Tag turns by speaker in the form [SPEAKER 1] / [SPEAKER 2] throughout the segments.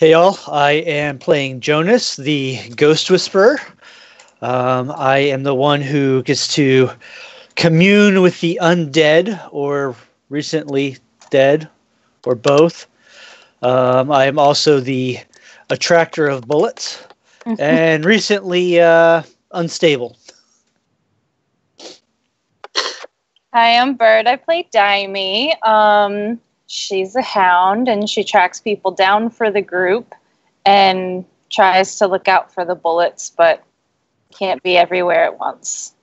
[SPEAKER 1] Hey all, I am playing Jonas, the Ghost Whisperer. I am the one who gets to commune with the undead, or recently dead, or both. I am also the attractor of bullets, and recently unstable.
[SPEAKER 2] Hi, I'm Bird. I play Daimi. She's a hound, and she tracks people down for the group and tries to look out for the bullets, but can't be everywhere at once.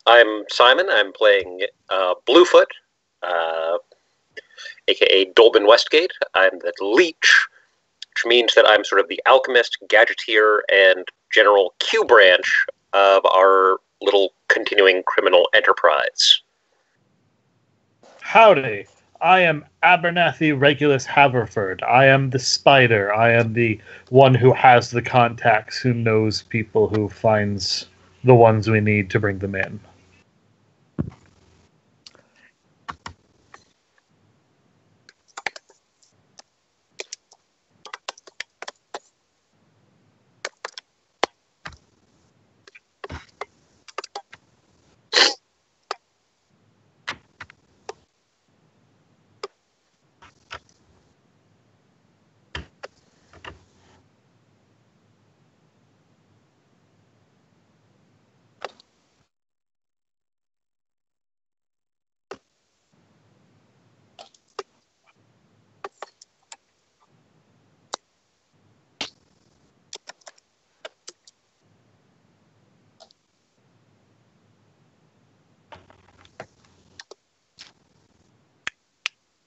[SPEAKER 3] I'm Simon. I'm playing Bluefoot, aka Dolben Westgate. I'm the leech, which means that I'm sort of the alchemist, gadgeteer, and general Q branch of our little continuing criminal enterprise.
[SPEAKER 4] Howdy, I am Abernathy Regulus Haverford. I am the spider. I am the one who has the contacts, who knows people, who finds the ones we need to bring them in.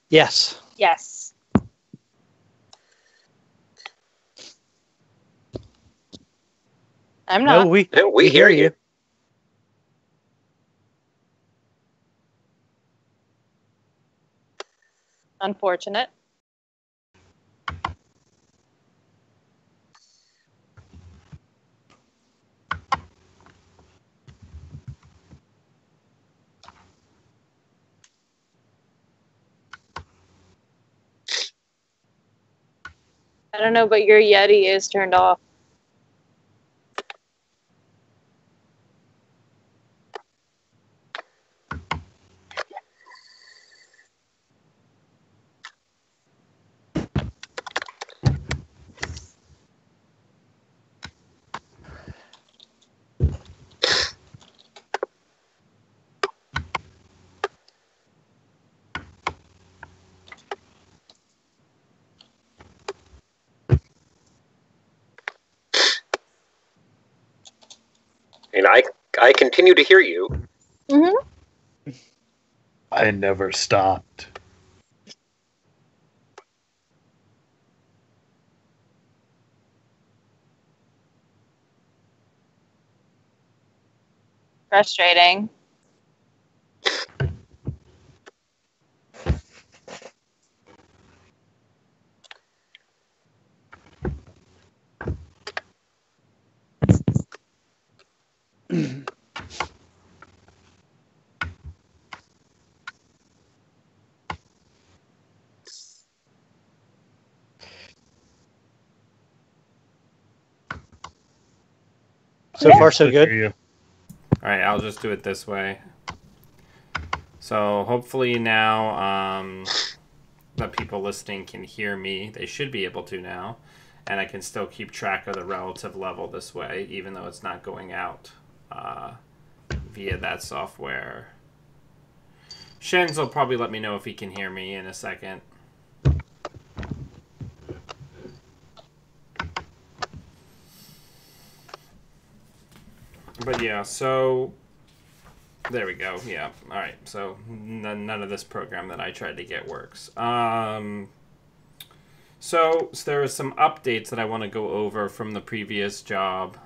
[SPEAKER 1] Yes.
[SPEAKER 2] Yes. I'm not.
[SPEAKER 1] No, we
[SPEAKER 3] hear you.
[SPEAKER 2] Unfortunate. I don't know, but your Yeti is turned off.
[SPEAKER 3] And I continue to hear you.
[SPEAKER 2] Mm-hmm.
[SPEAKER 4] I never stopped.
[SPEAKER 2] Frustrating.
[SPEAKER 1] So far, so good.
[SPEAKER 5] Alright, I'll just do it this way. So hopefully now the people listening can hear me. They should be able to now. And I can still keep track of the relative level this way, even though it's not going out via that software. Shenz will probably let me know if he can hear me in a second. But yeah, so there we go. Yeah, all right. So none of this program that I tried to get works. So there are some updates that I want to go over from the previous job.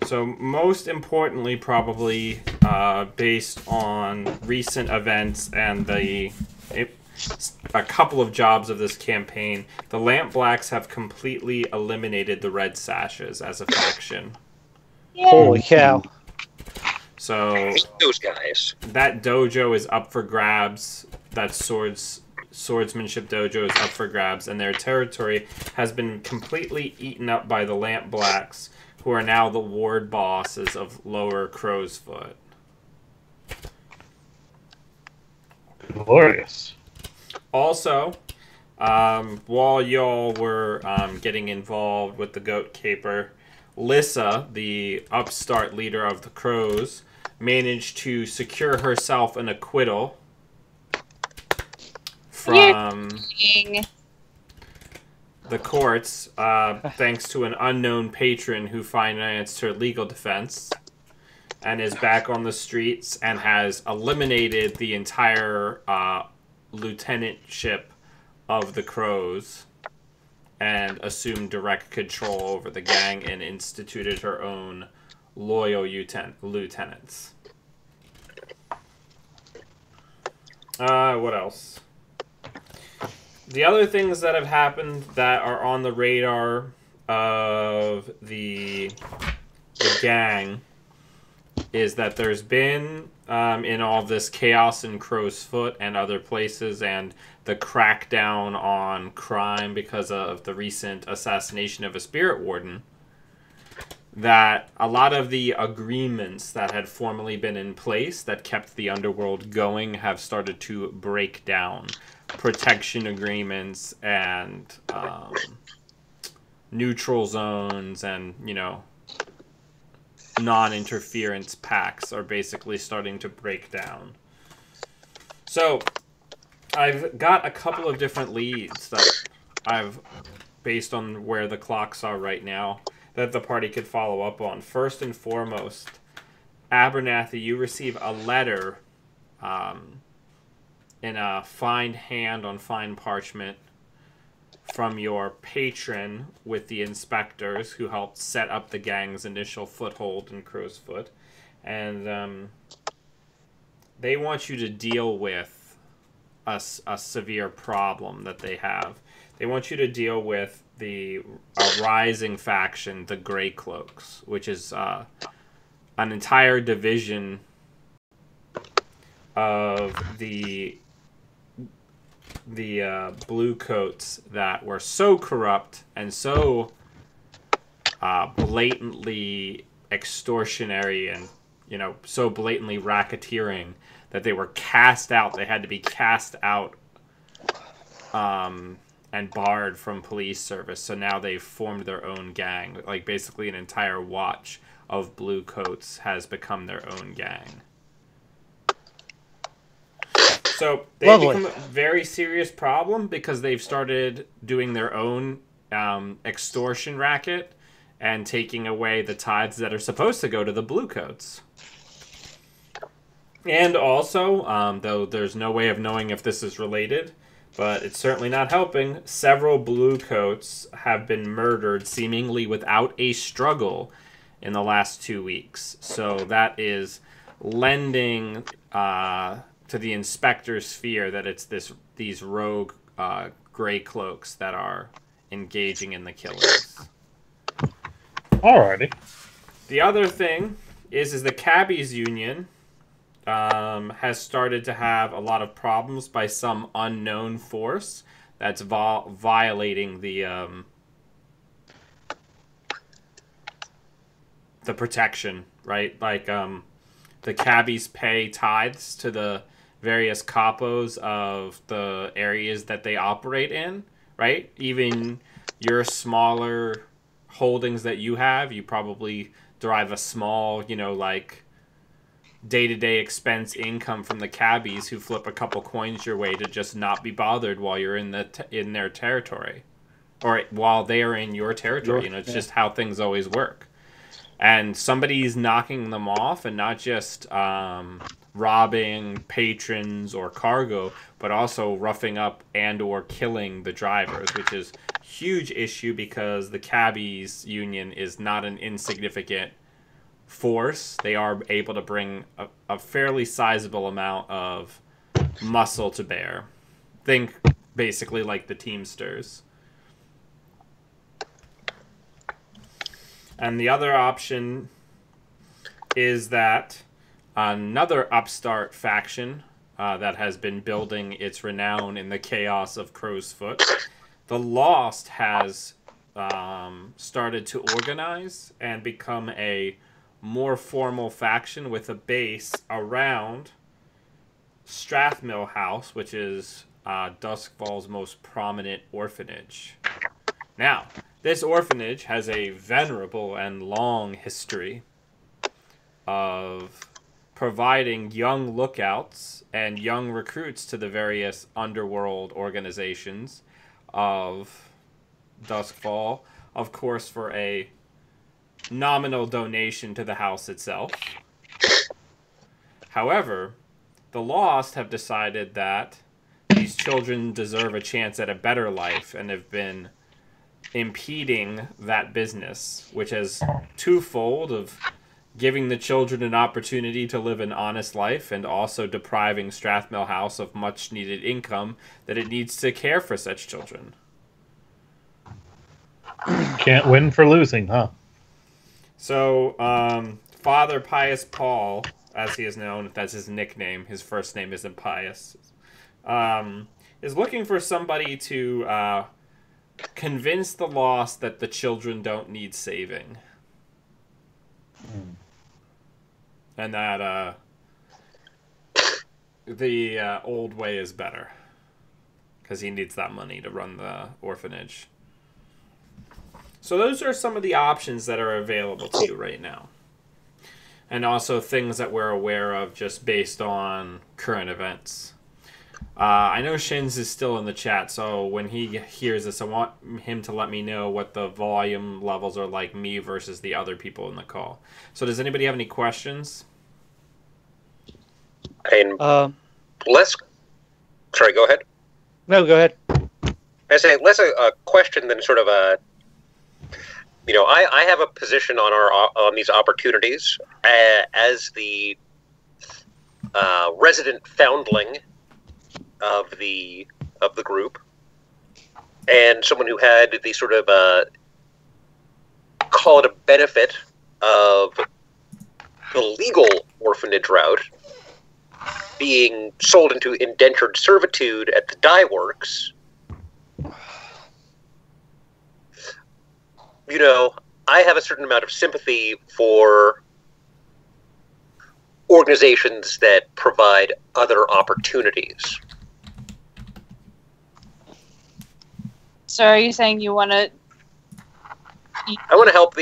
[SPEAKER 5] So most importantly, probably based on recent events and a couple of jobs of this campaign, the Lamp Blacks have completely eliminated the Red Sashes as a faction.
[SPEAKER 2] Yay.
[SPEAKER 1] Holy cow.
[SPEAKER 5] So
[SPEAKER 3] Those guys.
[SPEAKER 5] that dojo is up for grabs. That swords swordsmanship dojos up for grabs, and their territory has been completely eaten up by the Lamp Blacks, who are now the ward bosses of Lower Crowsfoot.
[SPEAKER 4] Glorious.
[SPEAKER 5] Also, while y'all were getting involved with the Goat Caper, Lissa, the upstart leader of the Crows, managed to secure herself an acquittal from the courts, thanks to an unknown patron who financed her legal defense, and is back on the streets and has eliminated the entire lieutenantship of the Crows and assumed direct control over the gang and instituted her own loyal lieutenants. What else? The other things that have happened that are on the radar of the gang is that there's been, in all this chaos in Crow's Foot and other places, and the crackdown on crime because of the recent assassination of a spirit warden, that a lot of the agreements that had formerly been in place that kept the underworld going have started to break down. Protection agreements and neutral zones and, non-interference pacts are basically starting to break down. So I've got a couple of different leads that I've, based on where the clocks are right now, that the party could follow up on. First and foremost, Abernathy, you receive a letter in a fine hand on fine parchment from your patron with the inspectors who helped set up the gang's initial foothold in Crow's Foot. And they want you to deal with a severe problem that they have. They want you to deal with a rising faction, the Grey Cloaks, which is an entire division of the blue coats that were so corrupt and so blatantly extortionary and so blatantly racketeering that they were cast out. They had to be cast out and barred from police service. So now they've formed their own gang. Like basically an entire watch of blue coats has become their own gang. So they've become a very serious problem because they've started doing their own extortion racket and taking away the tithes that are supposed to go to the Bluecoats. And also, though there's no way of knowing if this is related, but it's certainly not helping, several Bluecoats have been murdered seemingly without a struggle in the last 2 weeks. So that is lending to the inspector's fear that it's these rogue Grey Cloaks that are engaging in the killings.
[SPEAKER 4] Alrighty.
[SPEAKER 5] The other thing is the Cabbies Union has started to have a lot of problems by some unknown force that's violating the protection, right? Like the cabbies pay tithes to the various capos of the areas that they operate in, right? Even your smaller holdings that you have, you probably derive a small, like day-to-day expense income from the cabbies who flip a couple coins your way to just not be bothered while you're in their territory, or while they are in your territory. It's just how things always work. And somebody's knocking them off, and not just robbing patrons or cargo, but also roughing up and or killing the drivers, which is a huge issue because the Cabbies Union is not an insignificant force. They are able to bring a fairly sizable amount of muscle to bear. Think basically like the Teamsters. And the other option is that another upstart faction that has been building its renown in the chaos of Crow's Foot. The Lost has started to organize and become a more formal faction with a base around Strathmill House, which is Doskvol's most prominent orphanage. Now, this orphanage has a venerable and long history of providing young lookouts and young recruits to the various underworld organizations of Doskvol, of course, for a nominal donation to the house itself. However, the Lost have decided that these children deserve a chance at a better life and have been impeding that business, which is twofold of giving the children an opportunity to live an honest life and also depriving Strathmill House of much needed income that it needs to care for such children.
[SPEAKER 4] Can't win for losing, huh?
[SPEAKER 5] So, Father Pious Paul, as he is known, that's his nickname, his first name isn't Pious, is looking for somebody to convince the Lost that the children don't need saving. And that the old way is better. Because he needs that money to run the orphanage. So those are some of the options that are available to you right now. And also things that we're aware of just based on current events. I know Shins is still in the chat, so when he hears this, I want him to let me know what the volume levels are like, me versus the other people in the call. So does anybody have any questions?
[SPEAKER 3] And sorry, go ahead.
[SPEAKER 1] No, go ahead.
[SPEAKER 3] I say less a question than sort of a. I have a position on these opportunities as the resident foundling of the group, and someone who had the sort of call it a benefit of the legal orphanage route, being sold into indentured servitude at the dye works. I have a certain amount of sympathy for organizations that provide other opportunities.
[SPEAKER 2] So are you saying you want to...
[SPEAKER 3] I want to help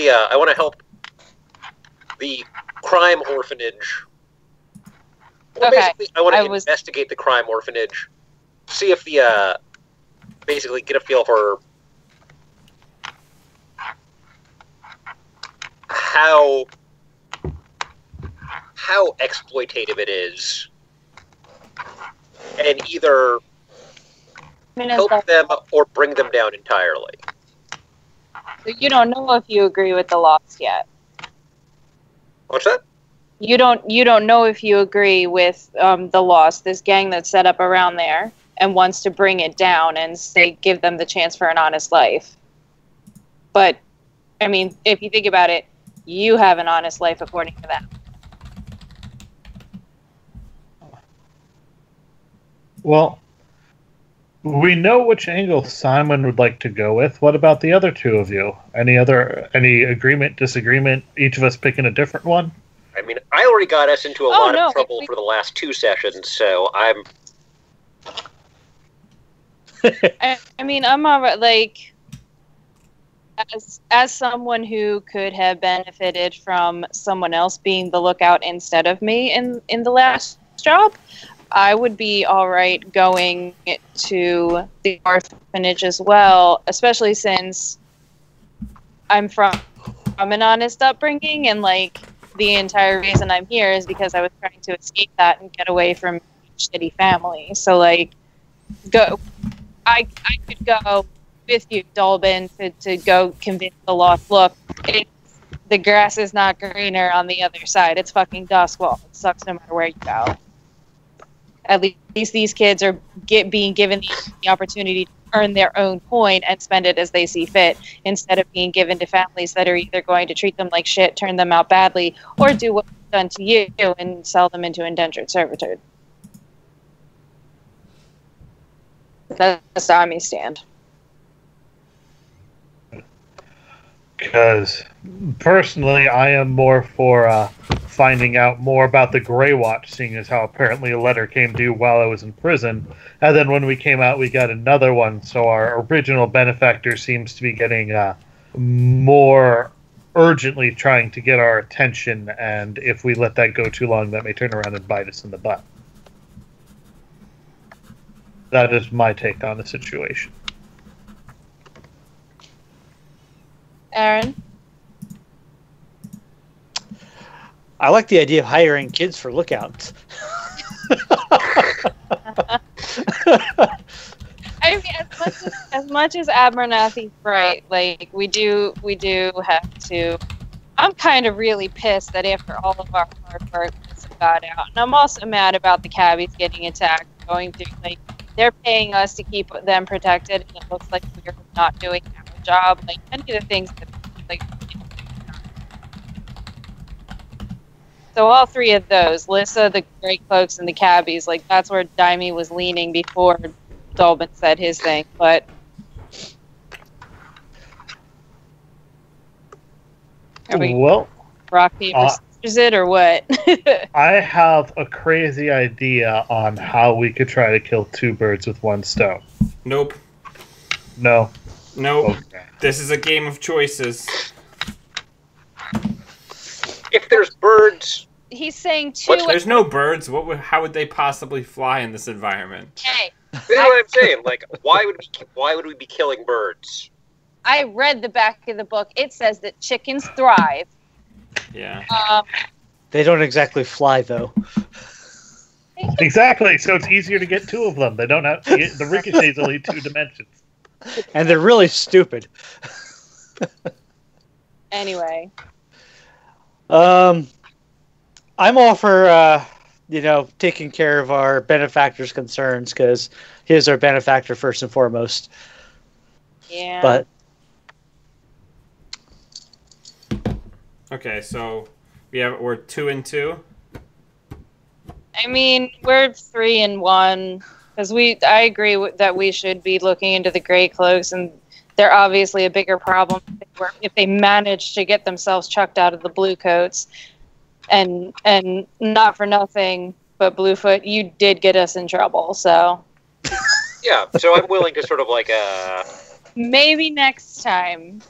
[SPEAKER 3] the crime orphanage. Well,
[SPEAKER 2] Okay.
[SPEAKER 3] basically, I want to investigate the crime orphanage, see if basically get a feel for how exploitative it is, and either help them or bring them down entirely.
[SPEAKER 2] So you don't know if you agree with the Lost yet.
[SPEAKER 3] What's that?
[SPEAKER 2] You don't know if you agree with the Lost, this gang that's set up around there, and wants to bring it down and give them the chance for an honest life. But, I mean, if you think about it, you have an honest life according to them.
[SPEAKER 4] Well, we know which angle Simon would like to go with. What about the other two of you? Any agreement, disagreement, each of us picking a different one?
[SPEAKER 3] I mean, I already got us into a lot of trouble for the last 2 sessions, so I'm...
[SPEAKER 2] I mean, I'm alright, like... As someone who could have benefited from someone else being the lookout instead of me in the last job, I would be all right going to the orphanage as well, especially since I'm from an honest upbringing, and like the entire reason I'm here is because I was trying to escape that and get away from a shitty family. So like, I could go with you, Dolbin, to go convince the Lost. Look, the grass is not greener on the other side. It's fucking Doskvol. It sucks no matter where you go. At least these kids are being given the opportunity to earn their own coin and spend it as they see fit, instead of being given to families that are either going to treat them like shit, turn them out badly, or do what's done to you and sell them into indentured servitude. That's how I stand.
[SPEAKER 4] Because personally, I am more for finding out more about the Grey Watch, seeing as how apparently a letter came due while I was in prison. And then when we came out, we got another one. So our original benefactor seems to be getting more urgently trying to get our attention. And if we let that go too long, that may turn around and bite us in the butt. That is my take on the situation.
[SPEAKER 2] Aaron?
[SPEAKER 1] I like the idea of hiring kids for lookouts.
[SPEAKER 2] I mean, as much as Abernathy's right, like we do have to. I'm kind of really pissed that after all of our hard work, this got out, and I'm also mad about the cabbies getting attacked. Going through, like, they're paying us to keep them protected, and it looks like we're not doing our job. Like any of the things that, like. So all three of those, Lissa, the Great Cloaks, and the cabbies, like that's where Daimi was leaning before Dolben said his thing, but are we rock, paper, scissors it, or what?
[SPEAKER 4] I have a crazy idea on how we could try to kill two birds with one stone.
[SPEAKER 5] Nope.
[SPEAKER 4] No.
[SPEAKER 5] Nope.
[SPEAKER 4] Okay.
[SPEAKER 5] This is a game of choices.
[SPEAKER 3] If there's birds...
[SPEAKER 2] He's saying two...
[SPEAKER 5] There's no birds. How would they possibly fly in this environment?
[SPEAKER 2] Hey.
[SPEAKER 3] That's what I'm saying. Like, why would we be killing birds?
[SPEAKER 2] I read the back of the book. It says that chickens thrive.
[SPEAKER 5] Yeah.
[SPEAKER 1] They don't exactly fly, though.
[SPEAKER 4] Exactly. So it's easier to get two of them. They don't have the ricochet's only 2 dimensions.
[SPEAKER 1] And they're really stupid.
[SPEAKER 2] Anyway.
[SPEAKER 1] I'm all for, taking care of our benefactor's concerns, because he is our benefactor first and foremost.
[SPEAKER 2] Yeah.
[SPEAKER 1] But
[SPEAKER 5] okay, so we're 2 and 2.
[SPEAKER 2] I mean, we're 3 and 1 because I agree that we should be looking into the Grey Cloaks, and they're obviously a bigger problem if they manage to get themselves chucked out of the Blue Coats. And not for nothing, but Bluefoot, you did get us in trouble, so.
[SPEAKER 3] Yeah, so I'm willing to sort of like
[SPEAKER 2] maybe next time.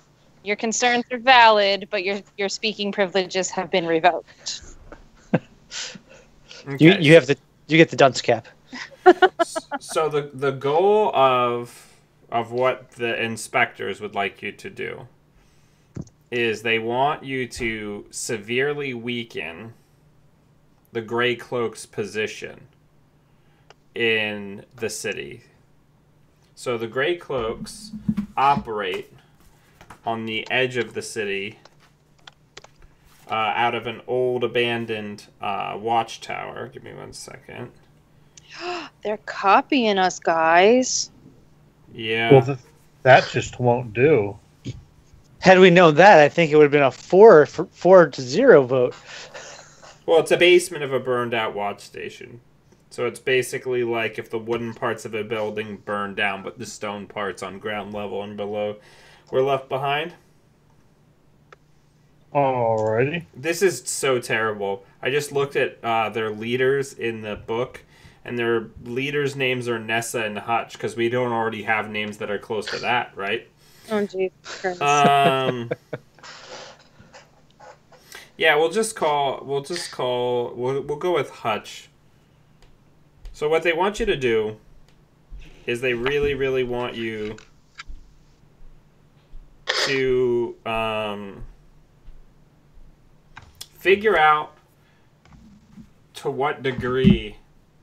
[SPEAKER 2] Your concerns are valid, but your speaking privileges have been revoked.
[SPEAKER 5] Okay.
[SPEAKER 1] you get the dunce cap.
[SPEAKER 5] So the goal of what the inspectors would like you to do is they want you to severely weaken the Grey Cloak's position in the city. So the Grey Cloaks operate on the edge of the city out of an old abandoned watchtower. Give me 1 second.
[SPEAKER 2] They're copying us, guys.
[SPEAKER 5] Yeah.
[SPEAKER 4] Well, that just won't do.
[SPEAKER 1] Had we known that, I think it would have been a 4-0 vote.
[SPEAKER 5] Well, it's a basement of a burned out watch station. So it's basically like if the wooden parts of a building burned down, but the stone parts on ground level and below were left behind.
[SPEAKER 4] Alrighty.
[SPEAKER 5] This is so terrible. I just looked at their leaders in the book, and their leaders' names are Nessa and Hutch, because we don't already have names that are close to that, right?
[SPEAKER 2] Oh, Jesus Christ.
[SPEAKER 5] Yeah, we'll go with Hutch. So what they want you to do is they really, really want you to figure out to what degree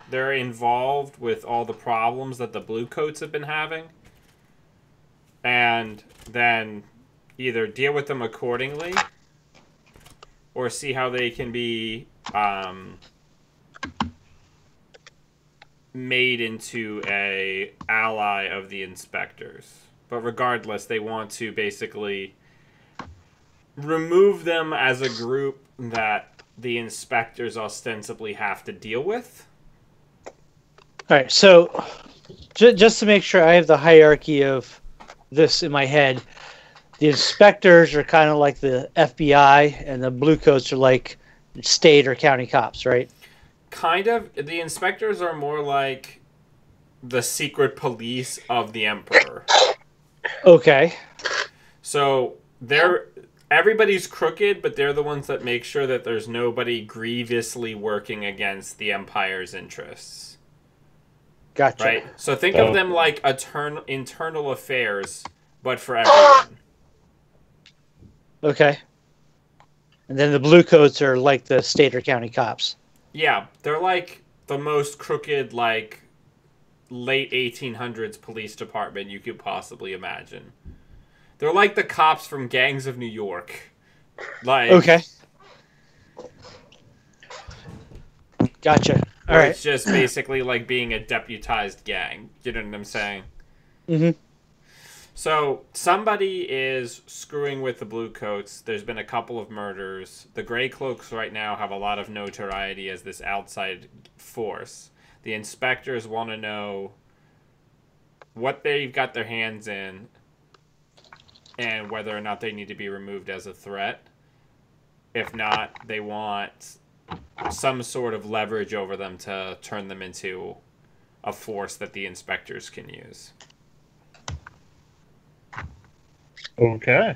[SPEAKER 5] they're involved with all the problems that the Blue Coats have been having, and then either deal with them accordingly or see how they can be made into a ally of the inspectors. But regardless, they want to basically remove them as a group that the inspectors ostensibly have to deal with.
[SPEAKER 1] All right, so Just to make sure I have the hierarchy of this in my head, the inspectors are kind of like the FBI, and the bluecoats are like state or county cops, right?
[SPEAKER 5] Kind of. The inspectors are more like the secret police of the Emperor.
[SPEAKER 1] Okay.
[SPEAKER 5] So everybody's crooked, but they're the ones that make sure that there's nobody grievously working against the Empire's interests.
[SPEAKER 1] Gotcha.
[SPEAKER 5] Right? So think of them like internal affairs, but for everyone.
[SPEAKER 1] Okay. And then the bluecoats are like the state or county cops.
[SPEAKER 5] Yeah, they're like the most crooked, like, late 1800s police department you could possibly imagine. They're like the cops from Gangs of New York. Like,
[SPEAKER 1] okay. Gotcha. All right.
[SPEAKER 5] It's just basically like being a deputized gang. You know what I'm saying?
[SPEAKER 1] Mm-hmm.
[SPEAKER 5] So somebody is screwing with the bluecoats. There's been a couple of murders. The gray cloaks right now have a lot of notoriety as this outside force. The inspectors want to know what they've got their hands in and whether or not they need to be removed as a threat. If not, they want some sort of leverage over them to turn them into a force that the inspectors can use.
[SPEAKER 4] Okay.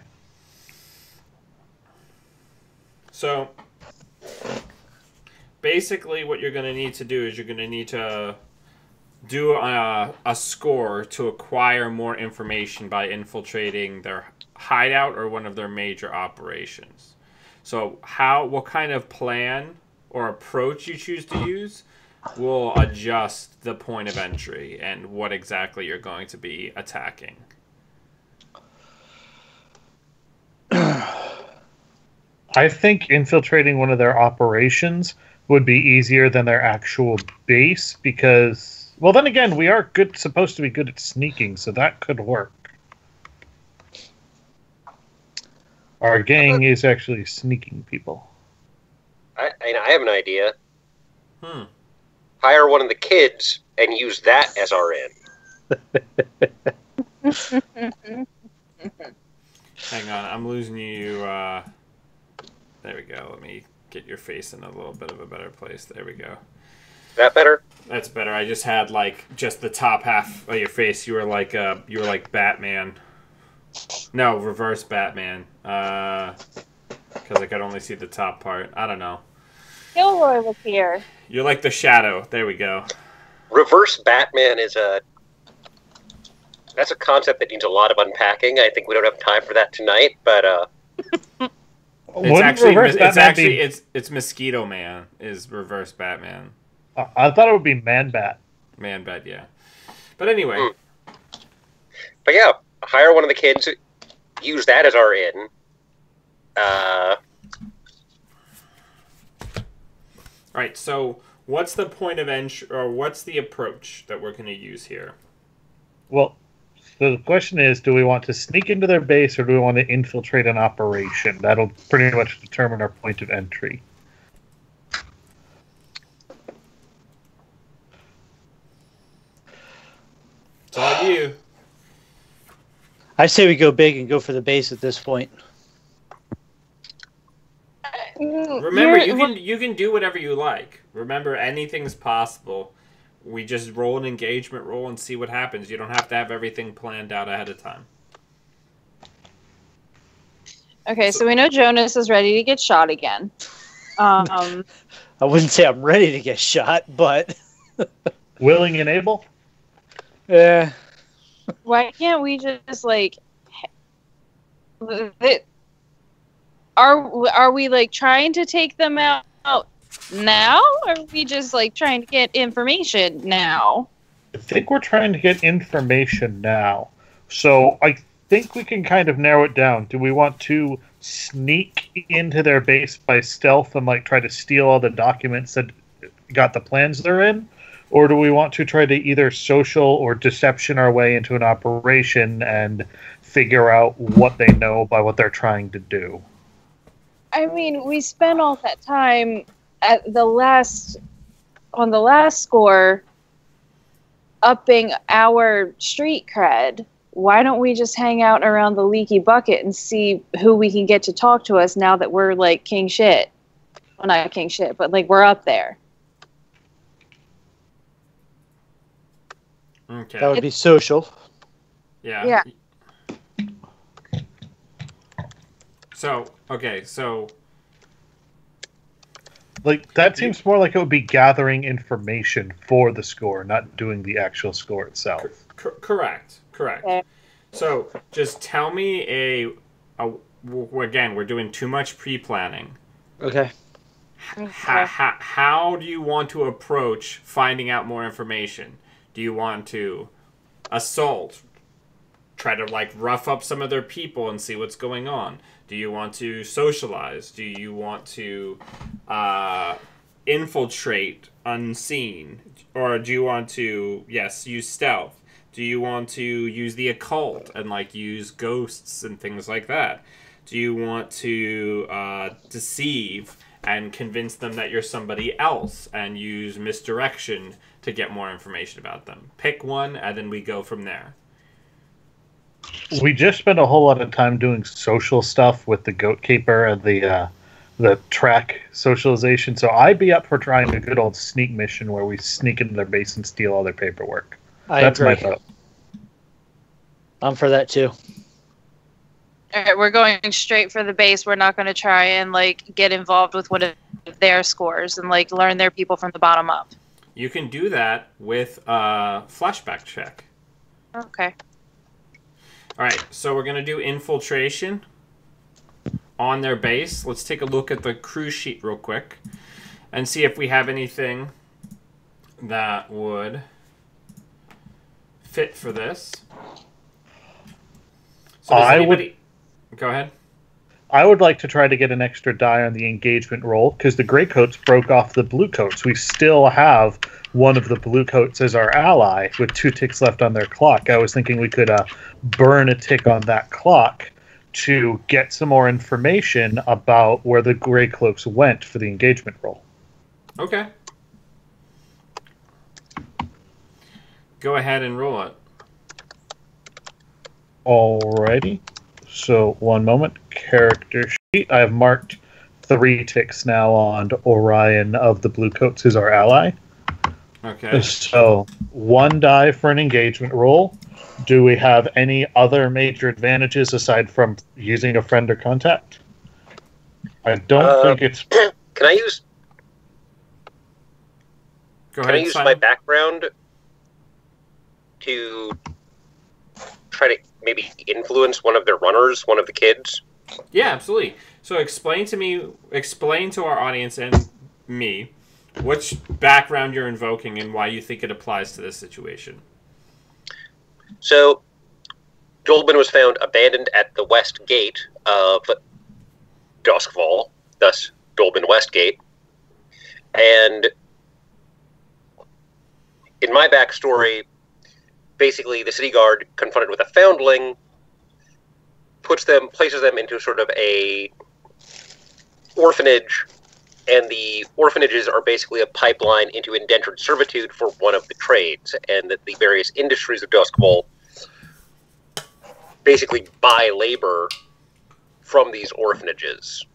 [SPEAKER 5] So, basically what you're going to need to do is you're going to need to do a score to acquire more information by infiltrating their hideout or one of their major operations. So, what kind of plan or approach you choose to use will adjust the point of entry and what exactly you're going to be attacking.
[SPEAKER 4] I think infiltrating one of their operations would be easier than their actual base because, well, then again, we are supposed to be good at sneaking, so that could work. Our gang is actually sneaking people.
[SPEAKER 3] I have an idea. Hire one of the kids and use that as our end.
[SPEAKER 5] Hang on, I'm losing you. There we go. Let me get your face in a little bit of a better place. There we go.
[SPEAKER 3] That better?
[SPEAKER 5] That's better. I just had just the top half of your face. You were like Batman. No, reverse Batman. Because I could only see the top part. I don't know.
[SPEAKER 2] Gilroy was here.
[SPEAKER 5] You're like the shadow. There we go. Reverse
[SPEAKER 3] Batman is that's a concept that needs a lot of unpacking. I think we don't have time for that tonight, but
[SPEAKER 5] it's Mosquito Man is Reverse Batman.
[SPEAKER 4] I thought it would be Man Bat.
[SPEAKER 5] Man Bat, yeah. But anyway.
[SPEAKER 3] But yeah, hire one of the kids, use that as our in.
[SPEAKER 5] Right, so what's the point of entry, or what's the approach that we're going to use here?
[SPEAKER 4] Well, so the question is, do we want to sneak into their base or do we want to infiltrate an operation? That'll pretty much determine our point of entry.
[SPEAKER 5] It's all you.
[SPEAKER 1] I say we go big and go for the base at this point.
[SPEAKER 5] Remember, you can do whatever you like. Remember, anything's possible. We just roll an engagement roll and see what happens. You don't have to have everything planned out ahead of time.
[SPEAKER 2] Okay, so we know Jonas is ready to get shot again.
[SPEAKER 1] I wouldn't say I'm ready to get shot, but...
[SPEAKER 4] Willing and able?
[SPEAKER 1] Yeah.
[SPEAKER 2] Why can't we just, Are we, trying to take them out now? Or are we just, trying to get information now?
[SPEAKER 4] I think we're trying to get information now. So I think we can kind of narrow it down. Do we want to sneak into their base by stealth and try to steal all the documents that got the plans they're in? Or do we want to try to either social or deception our way into an operation and figure out what they know by what they're trying to do?
[SPEAKER 2] I mean, we spent all that time on the last score upping our street cred, why don't we just hang out around the leaky bucket and see who we can get to talk to us now that we're like king shit? Well, not king shit, but like we're up there.
[SPEAKER 5] Okay.
[SPEAKER 1] That would be social.
[SPEAKER 5] Yeah.
[SPEAKER 2] Yeah.
[SPEAKER 5] So, okay, so...
[SPEAKER 4] Like, that seems more like it would be gathering information for the score, not doing the actual score itself.
[SPEAKER 5] Correct.
[SPEAKER 2] Okay.
[SPEAKER 5] So, just tell me again, we're doing too much pre-planning.
[SPEAKER 1] Okay.
[SPEAKER 5] How do you want to approach finding out more information? Do you want to assault? Try to, like, rough up some of their people and see what's going on? Do you want to socialize? Do you want to infiltrate unseen? Or do you want to, use stealth? Do you want to use the occult and, like, use ghosts and things like that? Do you want to deceive and convince them that you're somebody else and use misdirection to get more information about them? Pick one, and then we go from there.
[SPEAKER 4] We just spent a whole lot of time doing social stuff with the goat keeper and the track socialization, so I'd be up for trying a good old sneak mission where we sneak into their base and steal all their paperwork. That's
[SPEAKER 1] agree.
[SPEAKER 4] my vote.
[SPEAKER 1] I'm for that too.
[SPEAKER 2] All right, we're going straight for the base. We're not going to try and like get involved with one of their scores and like learn their people from the bottom up.
[SPEAKER 5] You can do that with a flashback check.
[SPEAKER 2] Okay.
[SPEAKER 5] All right, so we're going to do infiltration on their base. Let's take a look at the crew sheet real quick and see if we have anything that would fit for this. So does anybody... Go ahead.
[SPEAKER 4] I would like to try to get an extra die on the engagement roll, because the gray coats broke off the blue coats. We still have one of the blue coats as our ally with 2 ticks left on their clock. I was thinking we could burn a tick on that clock to get some more information about where the gray cloaks went for the engagement roll.
[SPEAKER 5] Okay. Go ahead and roll it.
[SPEAKER 4] Alrighty. So, one moment. Character sheet. I have marked 3 ticks now on Orion of the Blue Coats, who's our ally.
[SPEAKER 5] Okay.
[SPEAKER 4] So, 1 die for an engagement roll. Do we have any other major advantages aside from using a friend or contact? I don't think it's...
[SPEAKER 3] Can I use...
[SPEAKER 5] Go
[SPEAKER 3] Can
[SPEAKER 5] ahead,
[SPEAKER 3] I use
[SPEAKER 5] Simon.
[SPEAKER 3] my background to try to maybe influence one of their runners, one of the kids?
[SPEAKER 5] Yeah, absolutely. So explain to our audience and me which background you're invoking and why you think it applies to this situation.
[SPEAKER 3] So, Dolben was found abandoned at the west gate of Doskvol, thus Dolben West Gate. And in my backstory, basically the city guard, confronted with a foundling, places them into sort of a orphanage, and the orphanages are basically a pipeline into indentured servitude for one of the trades, and that the various industries of Doskvol basically buy labor from these orphanages.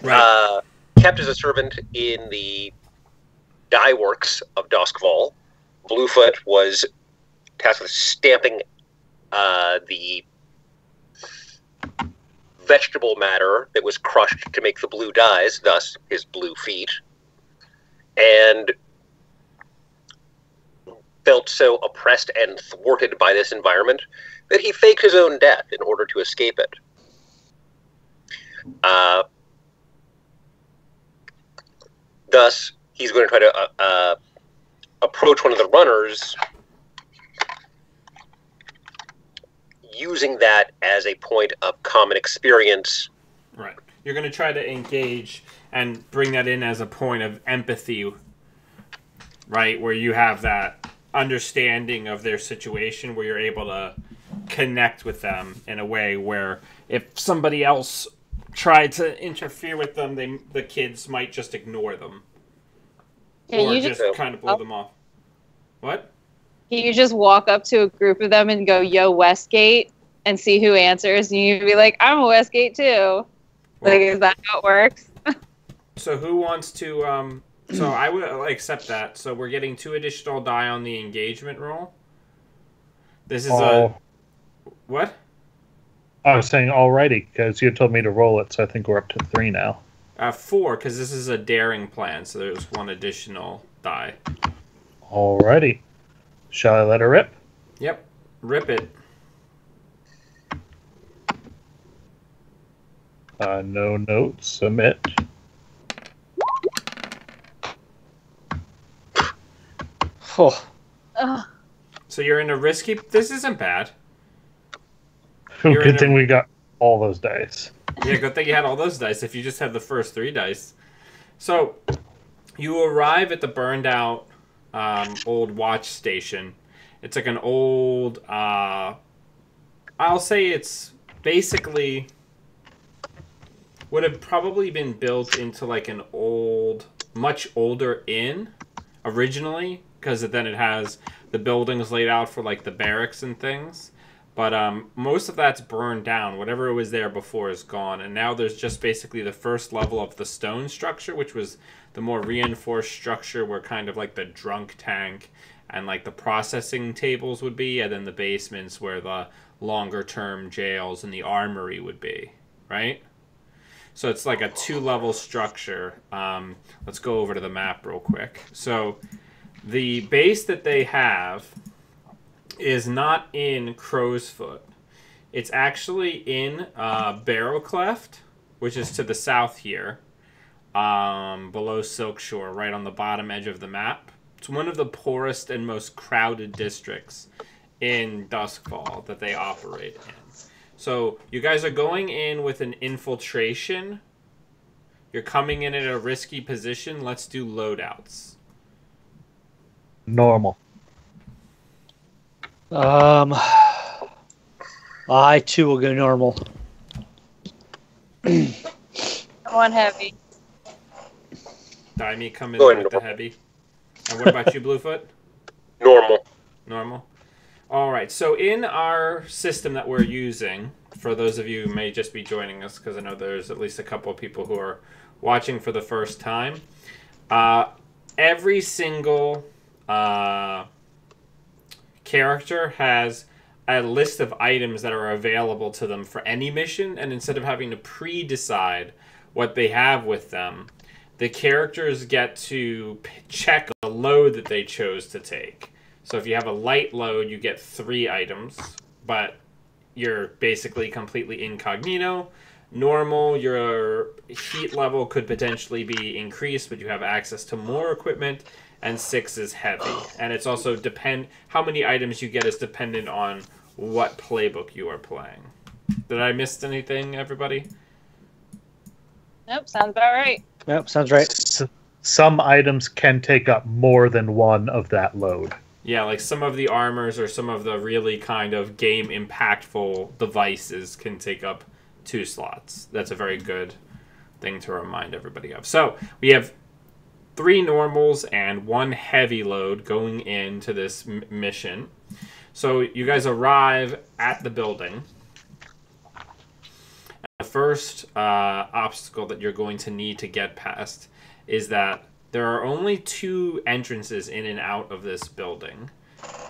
[SPEAKER 5] Right.
[SPEAKER 3] Kept as a servant in the dye works of Doskvol, Bluefoot was tasked with stamping the vegetable matter that was crushed to make the blue dyes, thus his blue feet, and felt so oppressed and thwarted by this environment that he faked his own death in order to escape it. Thus, he's going to try to approach one of the runners using that as a point of common experience.
[SPEAKER 5] Right. You're going to try to engage and bring that in as a point of empathy, right? Where you have that understanding of their situation, where you're able to connect with them in a way where if somebody else tried to interfere with them, the kids might just ignore them.
[SPEAKER 2] Yeah,
[SPEAKER 5] or
[SPEAKER 2] you
[SPEAKER 5] just kind of blow them off. What?
[SPEAKER 2] You just walk up to a group of them and go, "Yo, Westgate," and see who answers. And you'd be like, "I'm a Westgate too."
[SPEAKER 5] Well,
[SPEAKER 2] Like, is that how it works?
[SPEAKER 5] so who wants to? So I would accept that. So we're getting 2 additional die on the engagement roll. This is a what?
[SPEAKER 4] I was saying alrighty because you told me to roll it, so I think we're up to 3 now.
[SPEAKER 5] 4, because this is a daring plan, so there's 1 additional die.
[SPEAKER 4] Alrighty. Shall I let her rip?
[SPEAKER 5] Yep, rip it.
[SPEAKER 4] No notes. Submit.
[SPEAKER 1] Oh,
[SPEAKER 2] Ugh.
[SPEAKER 5] So you're in a risky. This isn't bad.
[SPEAKER 4] Good thing we got all those dice.
[SPEAKER 5] Yeah, good thing you had all those dice. If you just had the first 3 dice. So you arrive at the burned out old watch station. It's like an old. I'll say it's basically would have probably been built into like an old, much older inn originally, because then it has the buildings laid out for like the barracks and things. But most of that's burned down. Whatever was there before is gone. And now there's just basically the first level of the stone structure, which was the more reinforced structure where kind of like the drunk tank and like the processing tables would be. And then the basements where the longer term jails and the armory would be. Right? So it's like a 2-level structure. Let's go over to the map real quick. So the base that they have is not in Crow's Foot. It's actually in Barrow Cleft, which is to the south here, below Silk Shore, right on the bottom edge of the map. It's one of the poorest and most crowded districts in Doskvol that they operate in. So you guys are going in with an infiltration. You're coming in at a risky position. Let's do loadouts.
[SPEAKER 4] Normal.
[SPEAKER 1] I too will go normal.
[SPEAKER 2] I want heavy.
[SPEAKER 5] Daimi, come in
[SPEAKER 3] Go ahead,
[SPEAKER 5] with the
[SPEAKER 3] normal.
[SPEAKER 5] heavy. And what about you, Bluefoot?
[SPEAKER 3] Normal.
[SPEAKER 5] Normal. All right. So in our system that we're using, for those of you who may just be joining us, because I know there's at least a couple of people who are watching for the first time, every single character has a list of items that are available to them for any mission, and instead of having to pre-decide what they have with them, the characters get to check the load that they chose to take. So if you have a light load, you get 3 items, but you're basically completely incognito. Normal, your heat level could potentially be increased, but you have access to more equipment. And 6 is heavy. And it's also how many items you get is dependent on what playbook you are playing. Did I miss anything, everybody?
[SPEAKER 2] Nope, sounds about right.
[SPEAKER 1] Yep, sounds right.
[SPEAKER 4] Some items can take up more than 1 of that load.
[SPEAKER 5] Yeah, like some of the armors or some of the really kind of game impactful devices can take up 2 slots. That's a very good thing to remind everybody of. So we have 3 normals and 1 heavy load going into this mission. So you guys arrive at the building. The first obstacle that you're going to need to get past is that there are only 2 entrances in and out of this building.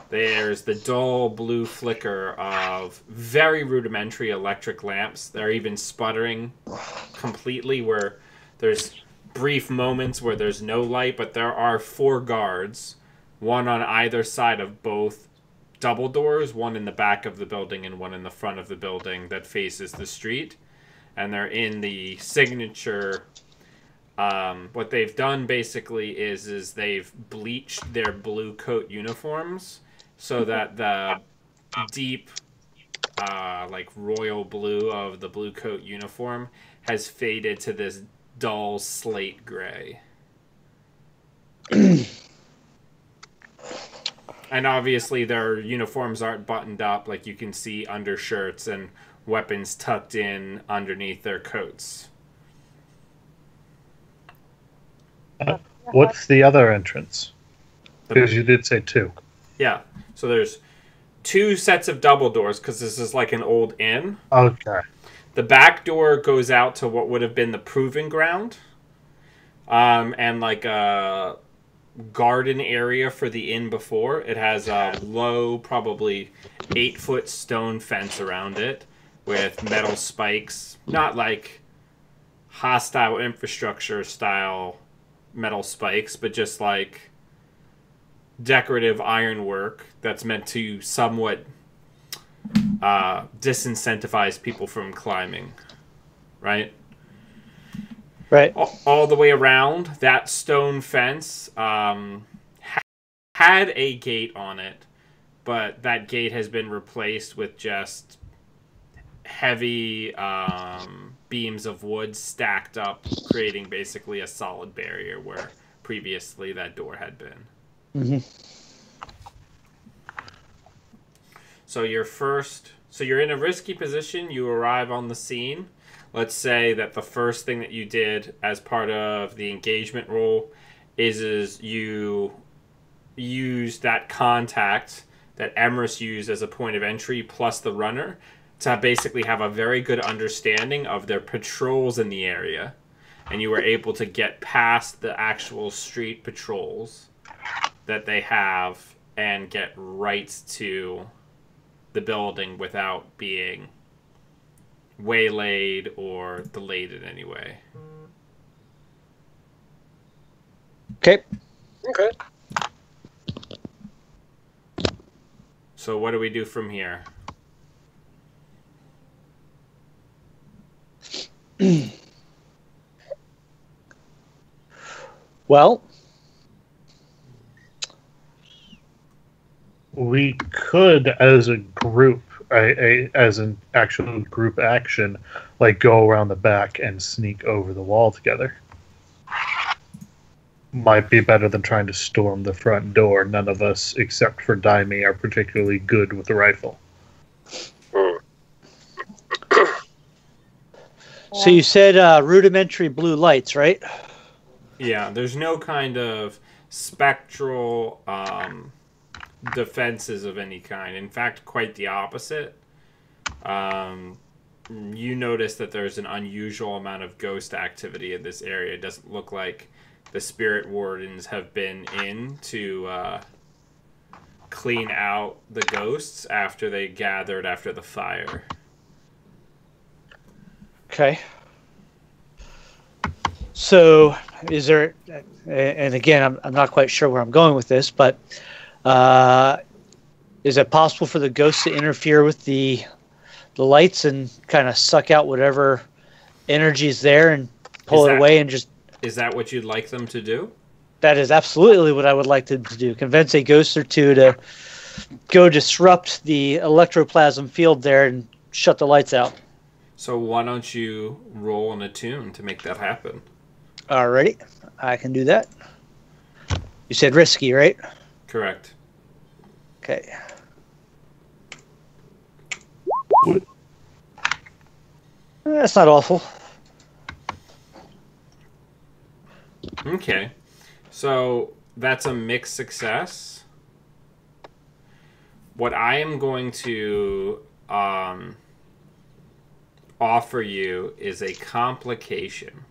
[SPEAKER 5] There's the dull blue flicker of very rudimentary electric lamps. They're even sputtering completely, where there's brief moments where there's no light, but there are 4 guards, 1 on either side of both double doors, 1 in the back of the building and 1 in the front of the building that faces the street. And they're in the signature. What they've done basically is they've bleached their blue coat uniforms so that the deep like royal blue of the blue coat uniform has faded to this dull slate gray. And obviously their uniforms aren't buttoned up. Like, you can see undershirts and weapons tucked in underneath their coats.
[SPEAKER 4] What's the other entrance? Because you did say 2.
[SPEAKER 5] Yeah. So there's 2 sets of double doors because this is like an old inn.
[SPEAKER 4] Okay.
[SPEAKER 5] The back door goes out to what would have been the proving ground, and like a garden area for the inn before. It has a low, probably 8-foot stone fence around it with metal spikes. Not like hostile infrastructure style metal spikes, but just like decorative ironwork that's meant to somewhat disincentivize people from climbing, right?
[SPEAKER 1] Right.
[SPEAKER 5] All the way around that stone fence had a gate on it, but that gate has been replaced with just heavy beams of wood stacked up, creating basically a solid barrier where previously that door had been.
[SPEAKER 1] Mm-hmm.
[SPEAKER 5] So you're in a risky position. You arrive on the scene. Let's say that the first thing that you did as part of the engagement role is you use that contact that Emrys used as a point of entry plus the runner to basically have a very good understanding of their patrols in the area. And you were able to get past the actual street patrols that they have and get right to the building without being waylaid or delayed in any way.
[SPEAKER 1] Okay.
[SPEAKER 3] Okay.
[SPEAKER 5] So what do we do from here?
[SPEAKER 1] Well,
[SPEAKER 4] we could, as a group, as an actual group action, like go around the back and sneak over the wall together. Might be better than trying to storm the front door. None of us, except for Daimi, are particularly good with the rifle.
[SPEAKER 1] So you said rudimentary blue lights, right?
[SPEAKER 5] Yeah, there's no kind of spectral defenses of any kind. In fact, quite the opposite. You notice that there's an unusual amount of ghost activity in this area. It doesn't look like the spirit wardens have been in to clean out the ghosts after they gathered after the fire.
[SPEAKER 1] Okay. So, is there, and again, I'm not quite sure where I'm going with this, but is it possible for the ghosts to interfere with the lights and kind of suck out whatever energy is there and pull it away and just...
[SPEAKER 5] Is that what you'd like them to do?
[SPEAKER 1] That is absolutely what I would like them to do. Convince a ghost or two to go disrupt the electroplasm field there and shut the lights out.
[SPEAKER 5] So why don't you roll an attune to make that happen?
[SPEAKER 1] Alrighty, I can do that. You said risky, right?
[SPEAKER 5] Correct.
[SPEAKER 1] Okay. That's not awful.
[SPEAKER 5] Okay. So that's a mixed success. What I am going to offer you is a complication.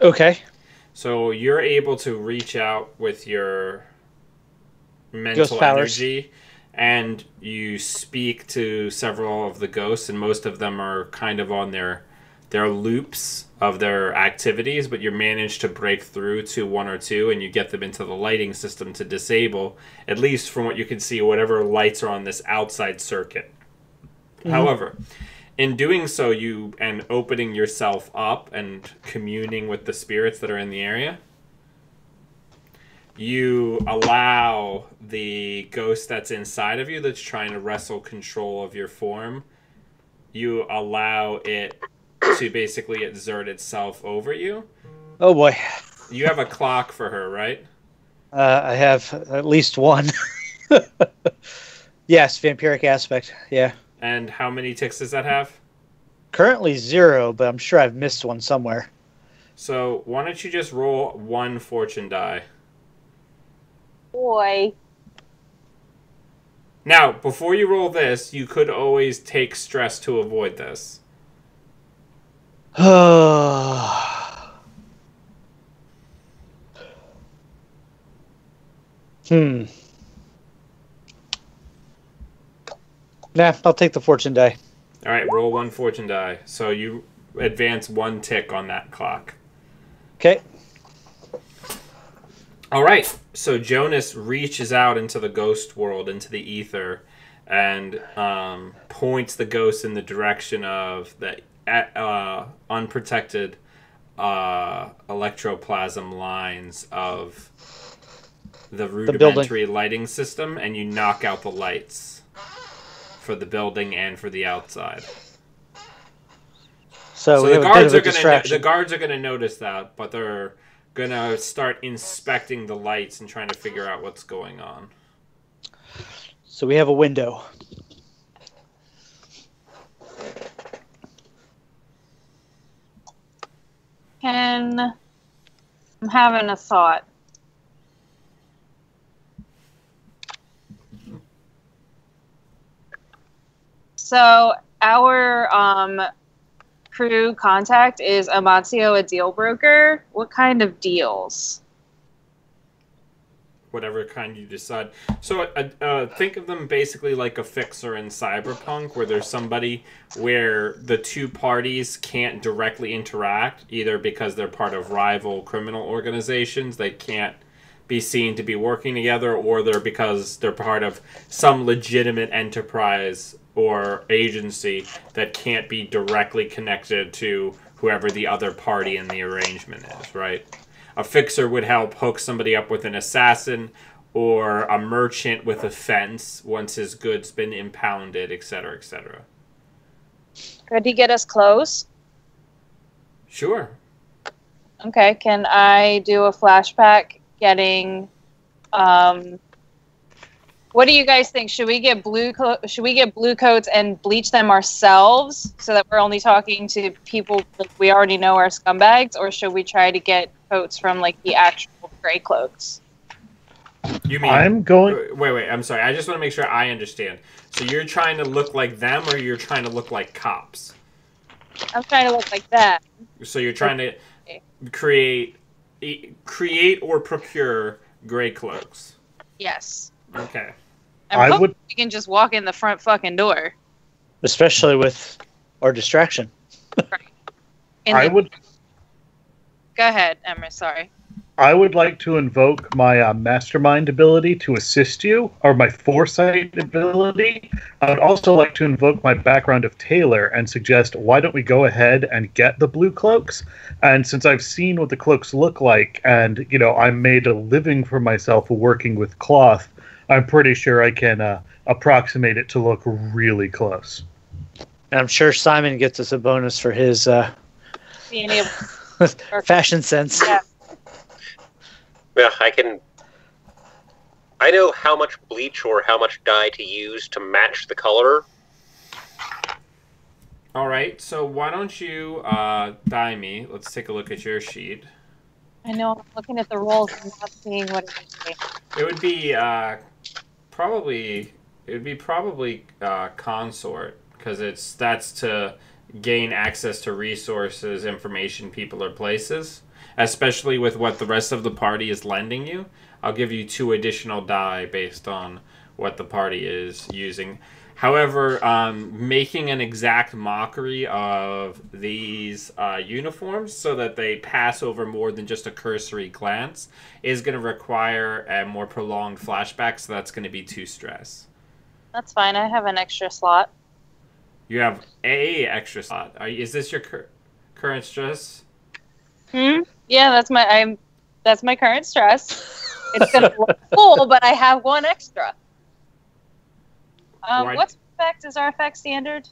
[SPEAKER 1] Okay.
[SPEAKER 5] So you're able to reach out with your mental energy and you speak to several of the ghosts, and most of them are kind of on their loops of their activities, but you manage to break through to one or two and you get them into the lighting system to disable, at least from what you can see, whatever lights are on this outside circuit. Mm-hmm. However, in doing so, and opening yourself up and communing with the spirits that are in the area, you allow the ghost that's inside of you that's trying to wrestle control of your form, you allow it to basically exert itself over you.
[SPEAKER 1] Oh boy.
[SPEAKER 5] You have a clock for her, right?
[SPEAKER 1] I have at least one. Yes, vampiric aspect, yeah.
[SPEAKER 5] And how many ticks does that have?
[SPEAKER 1] Currently 0, but I'm sure I've missed one somewhere.
[SPEAKER 5] So why don't you just roll one fortune die?
[SPEAKER 2] Boy.
[SPEAKER 5] Now, before you roll this, you could always take stress to avoid this.
[SPEAKER 1] Nah, I'll take the fortune die.
[SPEAKER 5] All right, roll 1 fortune die. So you advance 1 tick on that clock.
[SPEAKER 1] Okay.
[SPEAKER 5] All right, so Jonas reaches out into the ghost world, into the ether, and points the ghost in the direction of the unprotected electroplasm lines of the rudimentary lighting system, and you knock out the lights for the building and for the outside.
[SPEAKER 1] So we have a bit of a distraction.
[SPEAKER 5] The guards are going to notice that, but they're going to start inspecting the lights and trying to figure out what's going on.
[SPEAKER 1] So we have a window.
[SPEAKER 2] I'm having a thought. So our crew contact is Amatio, a deal broker. What kind of deals?
[SPEAKER 5] Whatever kind you decide. So think of them basically like a fixer in Cyberpunk, where there's somebody where the two parties can't directly interact, either because they're part of rival criminal organizations, they can't be seen to be working together, or because they're part of some legitimate enterprise or agency that can't be directly connected to whoever the other party in the arrangement is, right? A fixer would help hook somebody up with an assassin, or a merchant with a fence once his goods been impounded, etc., etc.
[SPEAKER 2] Could he get us close?
[SPEAKER 5] Sure.
[SPEAKER 2] Okay, can I do a flashback getting what do you guys think? Should we get blue coats and bleach them ourselves so that we're only talking to people like we already know are scumbags, or should we try to get coats from like the actual gray cloaks?
[SPEAKER 5] You mean Wait, I'm sorry. I just want to make sure I understand. So you're trying to look like them, or you're trying to look like cops?
[SPEAKER 2] I'm trying to look like that.
[SPEAKER 5] So you're trying to create or procure gray cloaks.
[SPEAKER 2] Yes.
[SPEAKER 5] Okay.
[SPEAKER 2] We can just walk in the front fucking door.
[SPEAKER 1] Especially with our distraction.
[SPEAKER 2] Right. Go ahead, Emma. Sorry.
[SPEAKER 4] I would like to invoke my mastermind ability to assist you, or my foresight ability. I would also like to invoke my background of tailor and suggest, why don't we go ahead and get the blue cloaks? And since I've seen what the cloaks look like, and, you know, I made a living for myself working with cloth, I'm pretty sure I can approximate it to look really close.
[SPEAKER 1] And I'm sure Simon gets us a bonus for his fashion sense.
[SPEAKER 2] Yeah.
[SPEAKER 3] Yeah, I know how much bleach or how much dye to use to match the color.
[SPEAKER 5] All right, so why don't you dye me? Let's take a look at your sheet.
[SPEAKER 2] I know, I'm looking at the rolls and not seeing what it is doing.
[SPEAKER 5] It would be probably CONSORT, because that's to gain access to resources, information, people, or places, especially with what the rest of the party is lending you. I'll give you 2 additional dye based on what the party is using. However, making an exact mockery of these uniforms so that they pass over more than just a cursory glance is going to require a more prolonged flashback, so that's going to be 2 stress.
[SPEAKER 2] That's fine. I have an extra slot.
[SPEAKER 5] You have a extra slot. Is this your current stress?
[SPEAKER 2] Yeah, that's my current stress. It's gonna look full, but I have 1 extra. What effect is our effect standard?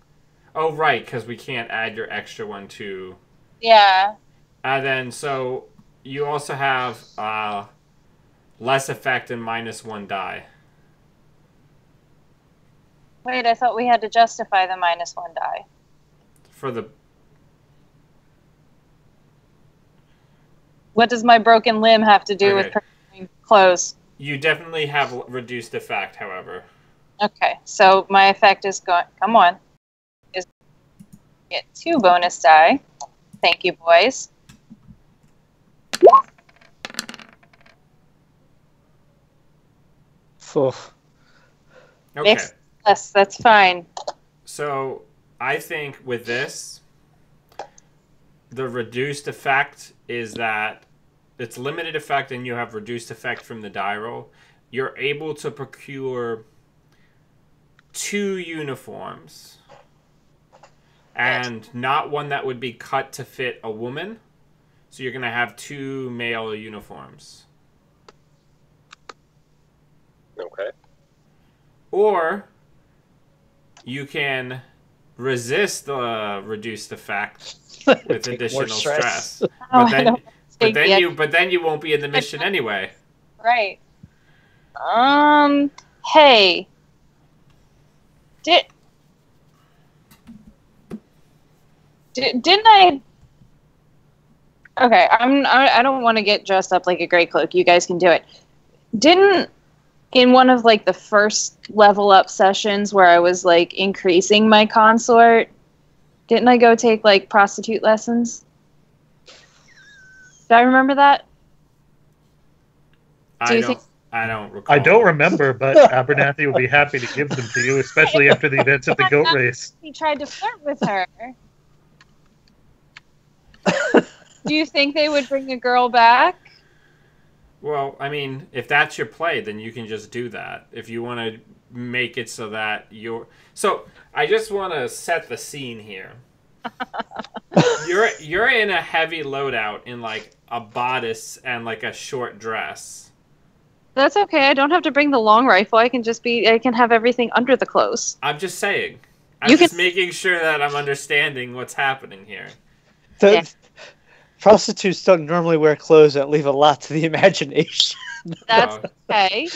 [SPEAKER 5] Oh, right, because we can't add your extra one to...
[SPEAKER 2] Yeah.
[SPEAKER 5] And then, so, you also have less effect and -1 die.
[SPEAKER 2] Wait, I thought we had to justify the -1 die.
[SPEAKER 5] For the...
[SPEAKER 2] What does my broken limb have to do with purchasing clothes?
[SPEAKER 5] You definitely have reduced effect, however.
[SPEAKER 2] Okay, so my effect is going. Come on, is get 2 bonus die. Thank you, boys.
[SPEAKER 1] Oof.
[SPEAKER 5] Okay.
[SPEAKER 2] Yes, that's fine.
[SPEAKER 5] So I think with this, the reduced effect is that it's limited effect and you have reduced effect from the die roll. You're able to procure 2 uniforms. And not one that would be cut to fit a woman. So you're going to have 2 male uniforms.
[SPEAKER 3] Okay.
[SPEAKER 5] Or you can resist the reduced effect with
[SPEAKER 1] Take
[SPEAKER 5] additional
[SPEAKER 1] more stress.
[SPEAKER 5] But then you won't be in the mission anyway.
[SPEAKER 2] Right. Hey. Didn't I? Okay, I don't want to get dressed up like a gray cloak. You guys can do it. Didn't in one of like the first level up sessions where I was like increasing my consort, didn't I go take like prostitute lessons? Do I remember that?
[SPEAKER 5] I don't recall.
[SPEAKER 4] I don't remember, but Abernathy will be happy to give them to you, especially after the events at the goat race.
[SPEAKER 2] He tried to flirt with her. Do you think they would bring a girl back?
[SPEAKER 5] Well, I mean, if that's your play, then you can just do that. If you want to make it so that you're... So, I just want to set the scene here. You're in a heavy loadout in, like, a bodice and, like, a short dress.
[SPEAKER 2] That's okay. I don't have to bring the long rifle. I can have everything under the clothes.
[SPEAKER 5] I'm just saying. I'm just making sure that I'm understanding what's happening here.
[SPEAKER 1] Prostitutes don't normally wear clothes that leave a lot to the imagination.
[SPEAKER 2] That's okay.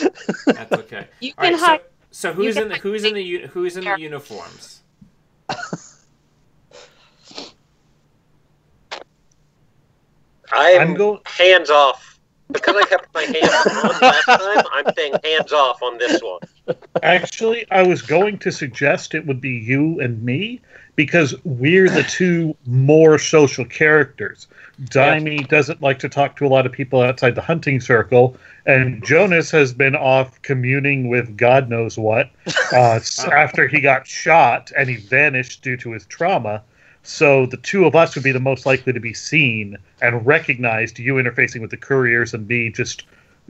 [SPEAKER 5] That's okay.
[SPEAKER 2] You can
[SPEAKER 5] hide. So who's in the uniforms?
[SPEAKER 3] I'm hands off. Because I kept my hands on last time, I'm saying hands off on this one.
[SPEAKER 4] Actually, I was going to suggest it would be you and me, because we're the 2 more social characters. Daimi doesn't like to talk to a lot of people outside the hunting circle, and Jonas has been off communing with God knows what after he got shot and he vanished due to his trauma. So the 2 of us would be the most likely to be seen and recognized, you interfacing with the couriers and me just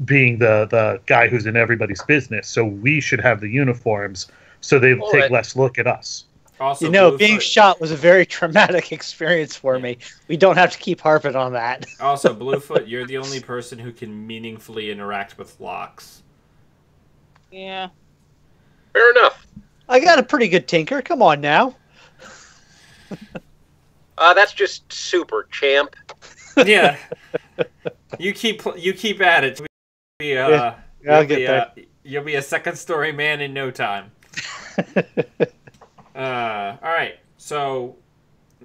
[SPEAKER 4] being the guy who's in everybody's business. So we should have the uniforms so they take less look at us.
[SPEAKER 5] Also,
[SPEAKER 1] being shot was a very traumatic experience for me. We don't have to keep harping on that.
[SPEAKER 5] Also, Bluefoot, you're the only person who can meaningfully interact with locks.
[SPEAKER 2] Yeah.
[SPEAKER 3] Fair enough.
[SPEAKER 1] I got a pretty good tinker. Come on now.
[SPEAKER 3] That's just super, champ.
[SPEAKER 5] Yeah. You keep at it.
[SPEAKER 1] I'll get there.
[SPEAKER 5] You'll be a second-story man in no time. All right. So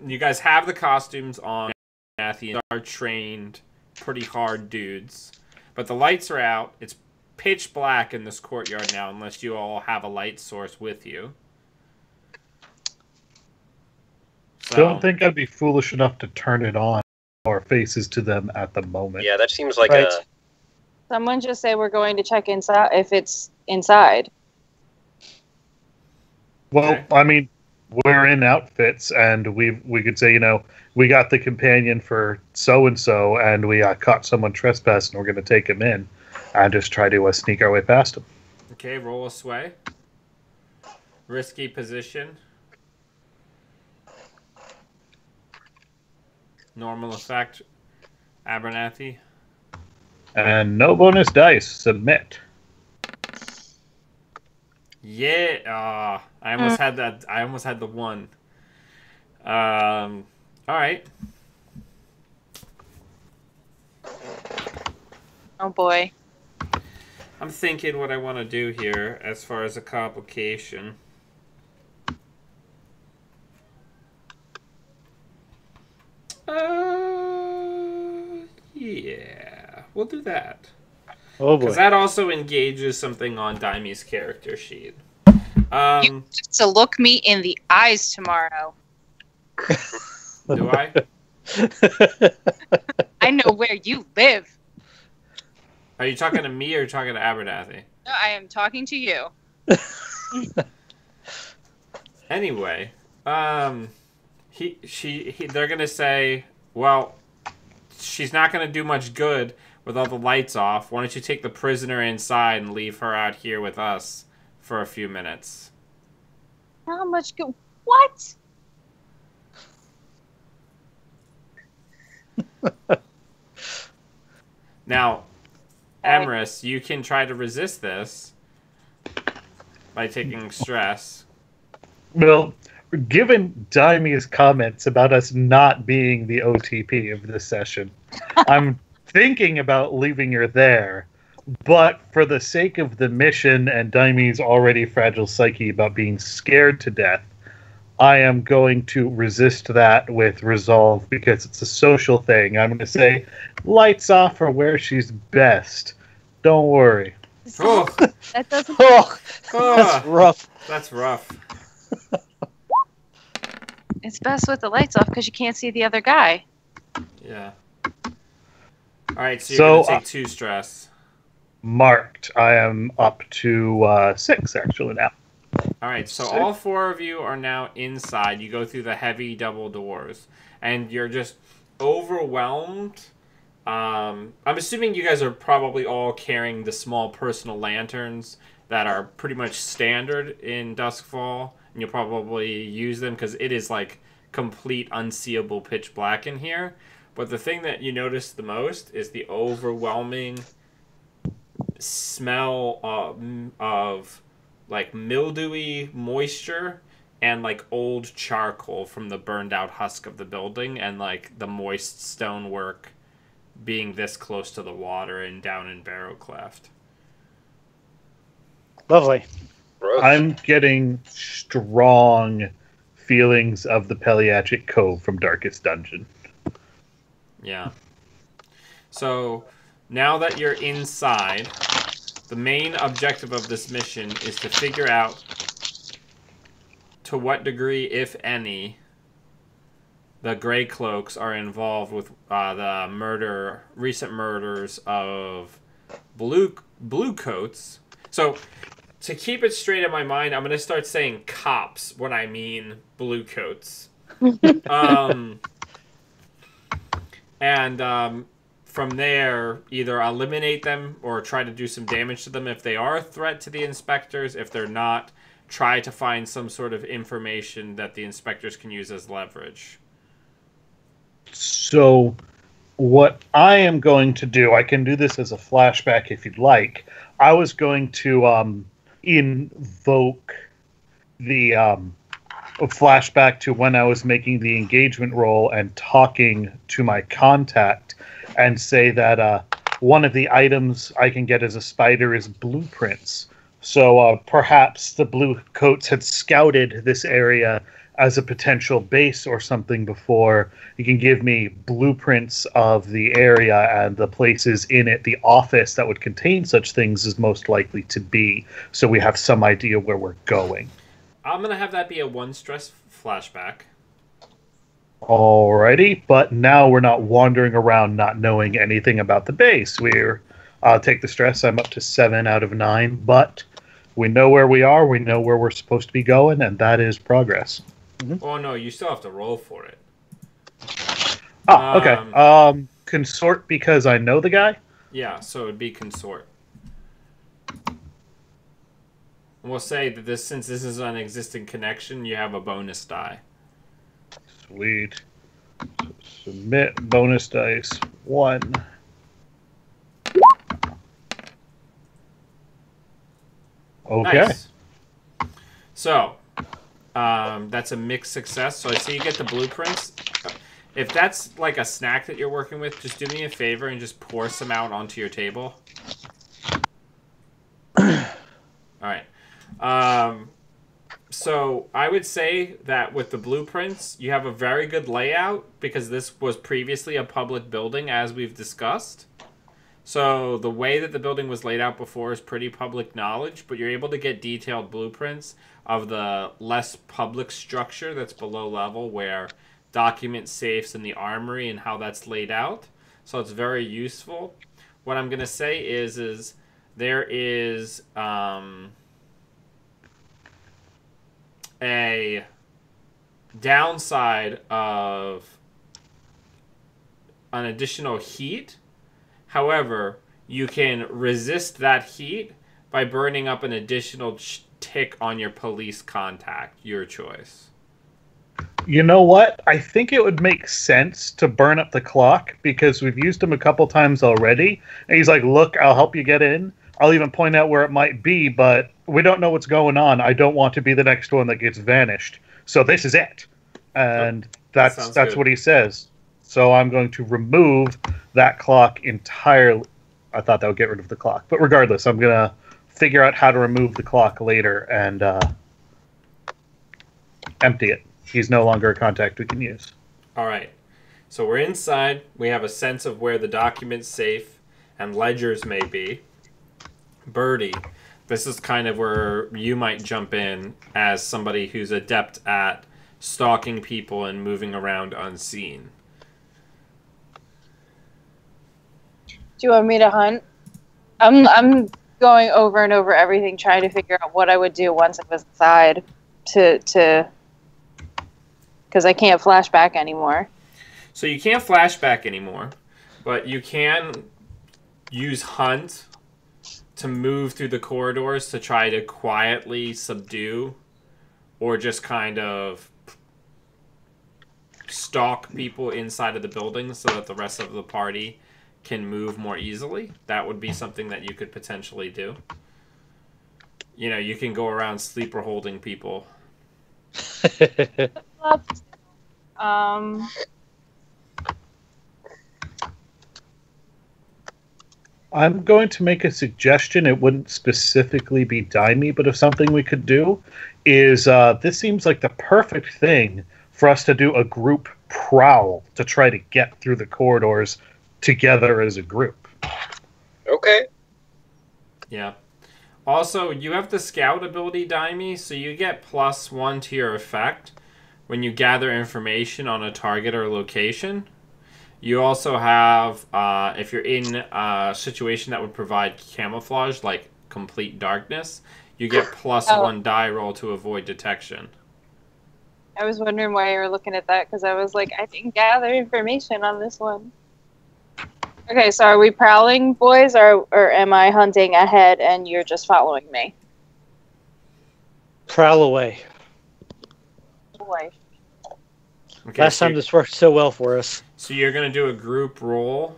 [SPEAKER 5] you guys have the costumes on. Matthew are trained, pretty hard dudes, but the lights are out. It's pitch black in this courtyard now, unless you all have a light source with you. So,
[SPEAKER 4] don't think I'd be foolish enough to turn it on or faces to them at the moment.
[SPEAKER 3] Yeah, that seems like
[SPEAKER 2] Someone just say we're going to check inside if it's inside.
[SPEAKER 4] Well,
[SPEAKER 5] okay.
[SPEAKER 4] I mean, we're in outfits, and we could say, we got the companion for so-and-so, and we caught someone trespassing, we're going to take him in, and just try to sneak our way past him.
[SPEAKER 5] Okay, roll a sway. Risky position. Normal effect. Abernathy.
[SPEAKER 4] And no bonus dice. Submit.
[SPEAKER 5] Yeah. I almost had that. I almost had the 1. All right.
[SPEAKER 2] Oh boy.
[SPEAKER 5] I'm thinking what I want to do here as far as a complication. Yeah, we'll do that.
[SPEAKER 1] Oh
[SPEAKER 5] Because
[SPEAKER 1] boy.
[SPEAKER 5] that also engages something on Daimi's character sheet.
[SPEAKER 2] You have to look me in the eyes tomorrow.
[SPEAKER 5] Do I?
[SPEAKER 2] I know where you live.
[SPEAKER 5] Are you talking to me or are you talking to Abernathy?
[SPEAKER 2] No, I am talking to you.
[SPEAKER 5] Anyway, they're gonna say, well, she's not gonna do much good with all the lights off. Why don't you take the prisoner inside and leave her out here with us for a few minutes?
[SPEAKER 2] How much good? What?
[SPEAKER 5] Now, Emrys, you can try to resist this by taking stress.
[SPEAKER 4] Well, given Daimi's comments about us not being the OTP of this session, I'm thinking about leaving her there. But for the sake of the mission and Daimi's already fragile psyche about being scared to death, I am going to resist that with resolve because it's a social thing. I'm going to say, lights off are where she's best. Don't worry.
[SPEAKER 5] Oh,
[SPEAKER 2] That doesn't.
[SPEAKER 1] Oh, that's rough.
[SPEAKER 5] That's rough.
[SPEAKER 2] It's best with the lights off because you can't see the other guy.
[SPEAKER 5] Yeah. Alright, so you're going to take 2 stress.
[SPEAKER 4] Marked. I am up to 6, actually, now.
[SPEAKER 5] Alright, so all 4 of you are now inside. You go through the heavy double doors. And you're just overwhelmed. I'm assuming you guys are probably all carrying the small personal lanterns that are pretty much standard in Doskvol. And you'll probably use them because it is like complete unseeable pitch black in here. But the thing that you notice the most is the overwhelming smell of like mildewy moisture and like old charcoal from the burned out husk of the building and like the moist stonework being this close to the water and down in Barrowcleft.
[SPEAKER 1] Lovely.
[SPEAKER 3] Gross.
[SPEAKER 4] I'm getting strong feelings of the Peliagic Cove from Darkest Dungeon.
[SPEAKER 5] Yeah. So now that you're inside, the main objective of this mission is to figure out to what degree, if any, the Grey Cloaks are involved with the recent murders of blue coats. So, to keep it straight in my mind, I'm going to start saying cops when I mean blue coats. From there, either eliminate them or try to do some damage to them if they are a threat to the inspectors. If they're not, try to find some sort of information that the inspectors can use as leverage.
[SPEAKER 4] So, what I am going to do, I can do this as a flashback if you'd like. I was going to invoke the flashback to when I was making the engagement roll and talking to my contact and say that one of the items I can get as a spider is blueprints. So perhaps the blue coats had scouted this area as a potential base or something before. You can give me blueprints of the area and the places in it. The office that would contain such things is most likely to be, so we have some idea where we're going.
[SPEAKER 5] I'm going to have that be a 1 stress flashback.
[SPEAKER 4] Alrighty, but now we're not wandering around not knowing anything about the base. I'll take the stress. I'm up to 7 out of 9, but we know where we are, we know where we're supposed to be going, and that is progress.
[SPEAKER 5] Mm-hmm. Oh, no, you still have to roll for it.
[SPEAKER 4] Oh, okay. Consort because I know the guy?
[SPEAKER 5] Yeah, so it'd be consort. We'll say that since this is an existing connection, you have a bonus die.
[SPEAKER 4] Sweet. So submit bonus dice 1. Okay.
[SPEAKER 5] Nice. So, that's a mixed success. So I see you get the blueprints. If that's like a snack that you're working with, just do me a favor and just pour some out onto your table. Alright. So I would say that with the blueprints, you have a very good layout because this was previously a public building, as we've discussed. So the way that the building was laid out before is pretty public knowledge, but you're able to get detailed blueprints of the less public structure that's below level, where document safes and the armory and how that's laid out. So it's very useful. What I'm going to say is there is a downside of an additional heat. However, you can resist that heat by burning up an additional tick on your police contact. Your choice.
[SPEAKER 4] You know what? I think it would make sense to burn up the clock because we've used him a couple times already. And he's like, look, I'll help you get in. I'll even point out where it might be, but we don't know what's going on. I don't want to be the next one that gets vanished. So this is it. And that's what he says. So I'm going to remove that clock entirely. I thought that would get rid of the clock. But regardless, I'm going to figure out how to remove the clock later and empty it. He's no longer a contact we can use.
[SPEAKER 5] All right. So we're inside. We have a sense of where the document safe and ledgers may be. Birdie, this is kind of where you might jump in as somebody who's adept at stalking people and moving around unseen.
[SPEAKER 2] Do you want me to hunt? I'm going over and over everything, trying to figure out what I would do once I was inside to because I can't flashback anymore.
[SPEAKER 5] So you can't flashback anymore, but you can use hunt to move through the corridors to try to quietly subdue or just kind of stalk people inside of the building so that the rest of the party can move more easily. That would be something that you could potentially do. You know, you can go around sleeper holding people.
[SPEAKER 4] I'm going to make a suggestion. It wouldn't specifically be Dimey, but if something we could do is this seems like the perfect thing for us to do a group prowl to try to get through the corridors together as a group.
[SPEAKER 3] Okay.
[SPEAKER 5] Yeah. Also, you have the scout ability, Dimey, so you get +1 to your effect when you gather information on a target or location. You also have, if you're in a situation that would provide camouflage, like complete darkness, you get +1 die roll to avoid detection.
[SPEAKER 2] I was wondering why you were looking at that, because I was like, I didn't gather information on this one. Okay, so are we prowling, boys, or am I hunting ahead and you're just following me?
[SPEAKER 1] Prowl away.
[SPEAKER 2] Boy.
[SPEAKER 5] Okay,
[SPEAKER 1] Last time this worked so well for us.
[SPEAKER 5] So you're going to do a group roll.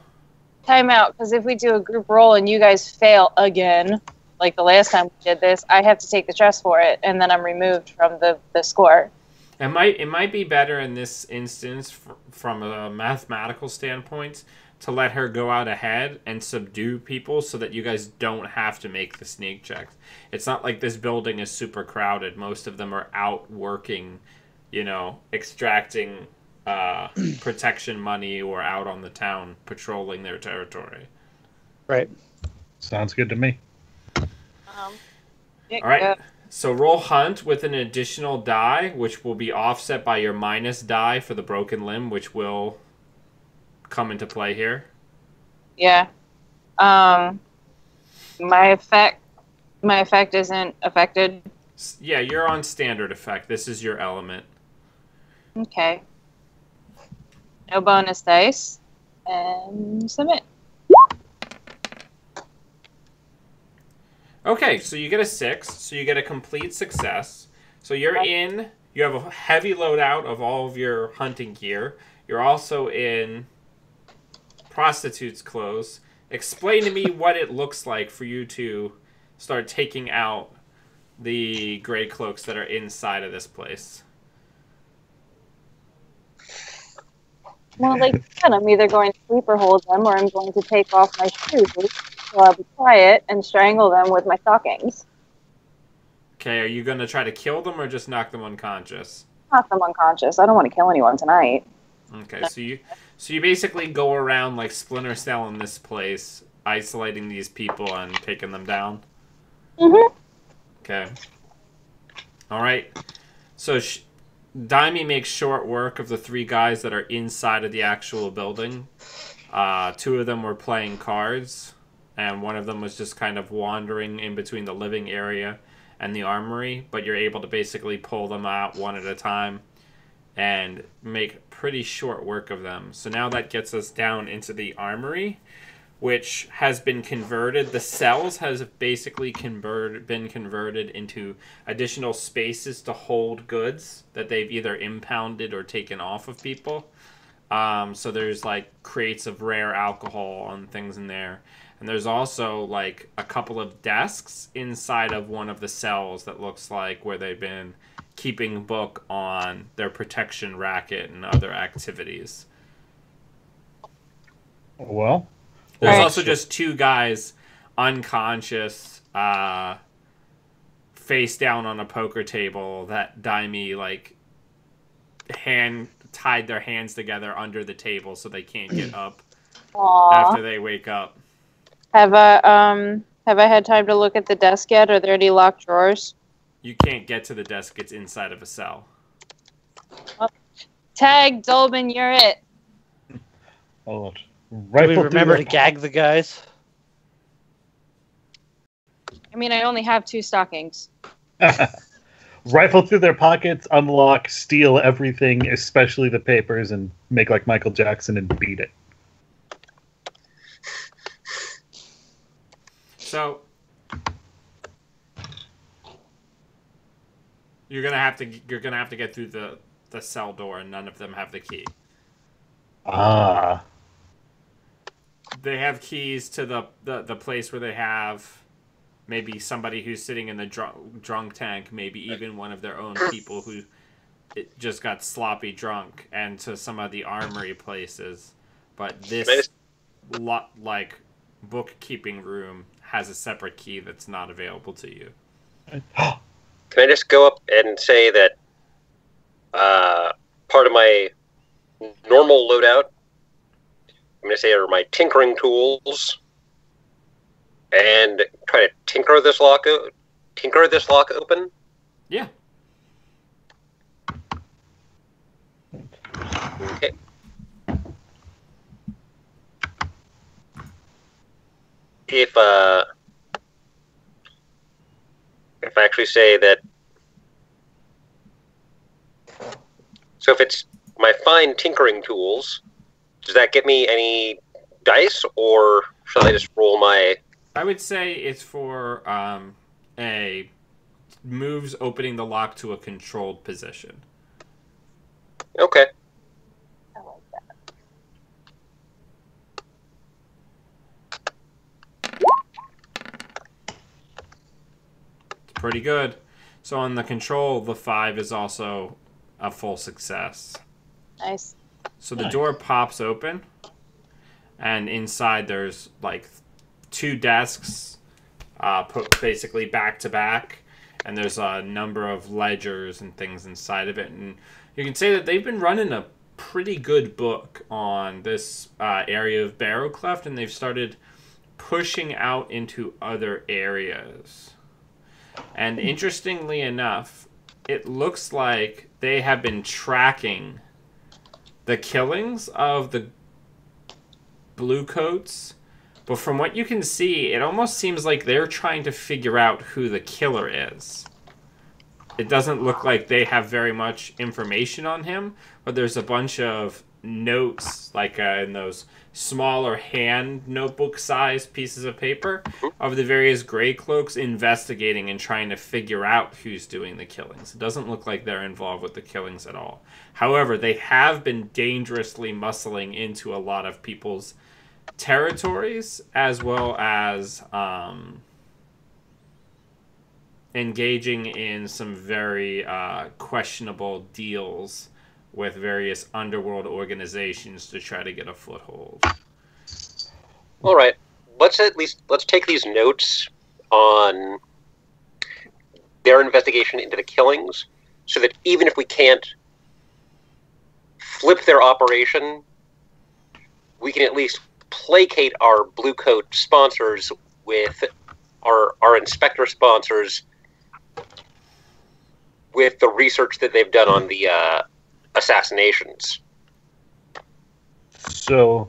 [SPEAKER 2] Time out, because if we do a group roll and you guys fail again, like the last time we did this, I have to take the stress for it, and then I'm removed from the score.
[SPEAKER 5] It might be better in this instance from a mathematical standpoint to let her go out ahead and subdue people so that you guys don't have to make the sneak checks. It's not like this building is super crowded. Most of them are out working, you know, extracting protection money or out on the town patrolling their territory.
[SPEAKER 1] Right.
[SPEAKER 4] Sounds good to me.
[SPEAKER 5] All right. So roll hunt with an additional die, which will be offset by your minus die for the broken limb, which will come into play here.
[SPEAKER 2] Yeah. My effect isn't affected.
[SPEAKER 5] Yeah, you're on standard effect. This is your element.
[SPEAKER 2] Okay. No bonus dice. And submit.
[SPEAKER 5] Okay, so you get a 6, so you get a complete success. So you're in, you have a heavy loadout of all of your hunting gear. You're also in prostitute's clothes. Explain to me what it looks like for you to start taking out the gray cloaks that are inside of this place.
[SPEAKER 2] Well, like I said, I'm either going to sleeper hold them or I'm going to take off my shoes, so I'll be quiet and strangle them with my stockings.
[SPEAKER 5] Okay, are you going to try to kill them or just knock them unconscious?
[SPEAKER 2] Knock them unconscious. I don't want to kill anyone tonight.
[SPEAKER 5] Okay, so you basically go around like Splinter Cell in this place, isolating these people and taking them down?
[SPEAKER 2] Mm-hmm.
[SPEAKER 5] Okay. All right. So Daimi makes short work of the 3 guys that are inside of the actual building. 2 of them were playing cards, and one of them was just kind of wandering in between the living area and the armory, but you're able to basically pull them out one at a time and make pretty short work of them. So now that gets us down into the armory, which has been converted. The cells has basically been converted into additional spaces to hold goods that they've either impounded or taken off of people. So there's like crates of rare alcohol and things in there. And there's also like a couple of desks inside of one of the cells that looks like where they've been keeping book on their protection racket and other activities.
[SPEAKER 4] Well,
[SPEAKER 5] there's
[SPEAKER 2] Right.
[SPEAKER 5] also just 2 guys unconscious, face down on a poker table that Daimi like tied their hands together under the table so they can't get up after they wake up.
[SPEAKER 2] Have I had time to look at the desk yet? Are there any locked drawers?
[SPEAKER 5] You can't get to the desk, it's inside of a cell.
[SPEAKER 2] Tag, Dolben, you're it.
[SPEAKER 4] hold on.
[SPEAKER 1] Do we
[SPEAKER 4] Rifle
[SPEAKER 1] remember to
[SPEAKER 4] through
[SPEAKER 1] gag the guys?
[SPEAKER 2] I mean, I only have 2 stockings.
[SPEAKER 4] rifle through their pockets, unlock, steal everything, especially the papers, and make like Michael Jackson and beat it.
[SPEAKER 5] So you're gonna have to get through the cell door, and none of them have the key.
[SPEAKER 4] Ah.
[SPEAKER 5] They have keys to the place where they have maybe somebody who's sitting in the drunk tank, maybe even one of their own people who just got sloppy drunk, and to some of the armory places. But this like bookkeeping room has a separate key that's not available to you.
[SPEAKER 3] Can I just go up and say that part of my normal loadout, I'm going to say, are my tinkering tools, and try to tinker this lock open?
[SPEAKER 5] Yeah.
[SPEAKER 3] Okay. If I actually say that, so if it's my fine tinkering tools, does that get me any dice, or shall I just roll my?
[SPEAKER 5] I would say it's for a moves opening the lock to a controlled position.
[SPEAKER 3] Okay.
[SPEAKER 2] I like that.
[SPEAKER 5] It's pretty good. So on the control, the 5 is also a full success.
[SPEAKER 2] Nice.
[SPEAKER 5] So the door pops open, and inside there's like 2 desks put basically back to back, and there's a number of ledgers and things inside of it. And you can say that they've been running a pretty good book on this area of Barrowcleft, and they've started pushing out into other areas. And interestingly enough, it looks like they have been tracking the killings of the Bluecoats, but from what you can see, it almost seems like they're trying to figure out who the killer is. It doesn't look like they have very much information on him, but there's a bunch of notes, like in those smaller hand notebook size pieces of paper, of the various Grey Cloaks investigating and trying to figure out who's doing the killings. It doesn't look like they're involved with the killings at all. However, they have been dangerously muscling into a lot of people's territories, as well as engaging in some very questionable deals with various underworld organizations to try to get a foothold.
[SPEAKER 3] All right. Let's take these notes on their investigation into the killings, so that even if we can't flip their operation, we can at least placate our blue coat sponsors with our inspector sponsors with the research that they've done on the assassinations.
[SPEAKER 4] So,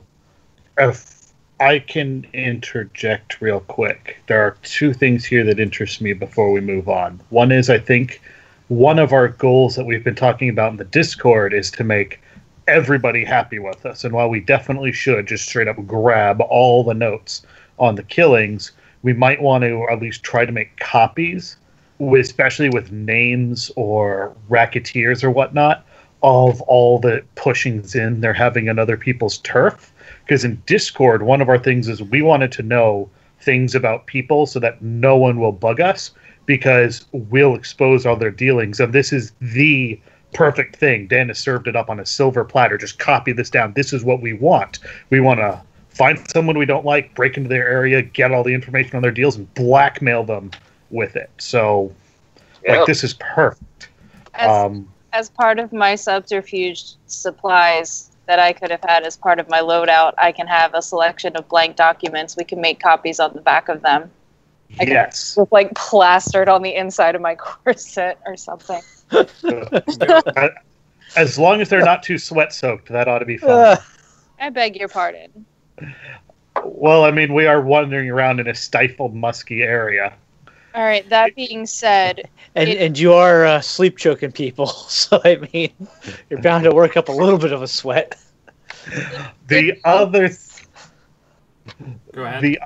[SPEAKER 4] if I can interject real quick, there are two things here that interest me before we move on. One is, I think one of our goals that we've been talking about in the Discord is to make everybody happy with us. And while we definitely should just straight up grab all the notes on the killings, we might want to at least try to make copies, especially with names or racketeers or whatnot, of all the pushings in they're having on other people's turf. Because in Discord, one of our things is we wanted to know things about people so that no one will bug us, because we'll expose all their dealings. And this is the perfect thing. Dan has served it up on a silver platter. Just copy this down. This is what we want. We want to find someone we don't like, break into their area, get all the information on their deals, and blackmail them with it. So, like, this is perfect.
[SPEAKER 2] As part of my subterfuge supplies that I could have had as part of my loadout, I can have a selection of blank documents. We can make copies on the back of them.
[SPEAKER 4] Yes.
[SPEAKER 2] With, like, plastered on the inside of my corset or something.
[SPEAKER 4] As long as they're not too sweat-soaked, that ought to be fun.
[SPEAKER 2] I beg your pardon.
[SPEAKER 4] Well, I mean, we are wandering around in a stifled, musky area.
[SPEAKER 2] All right, that being said...
[SPEAKER 1] And you are sleep choking people, so, I mean, you're bound to work up a little bit of a sweat.
[SPEAKER 4] The other...
[SPEAKER 5] Go ahead.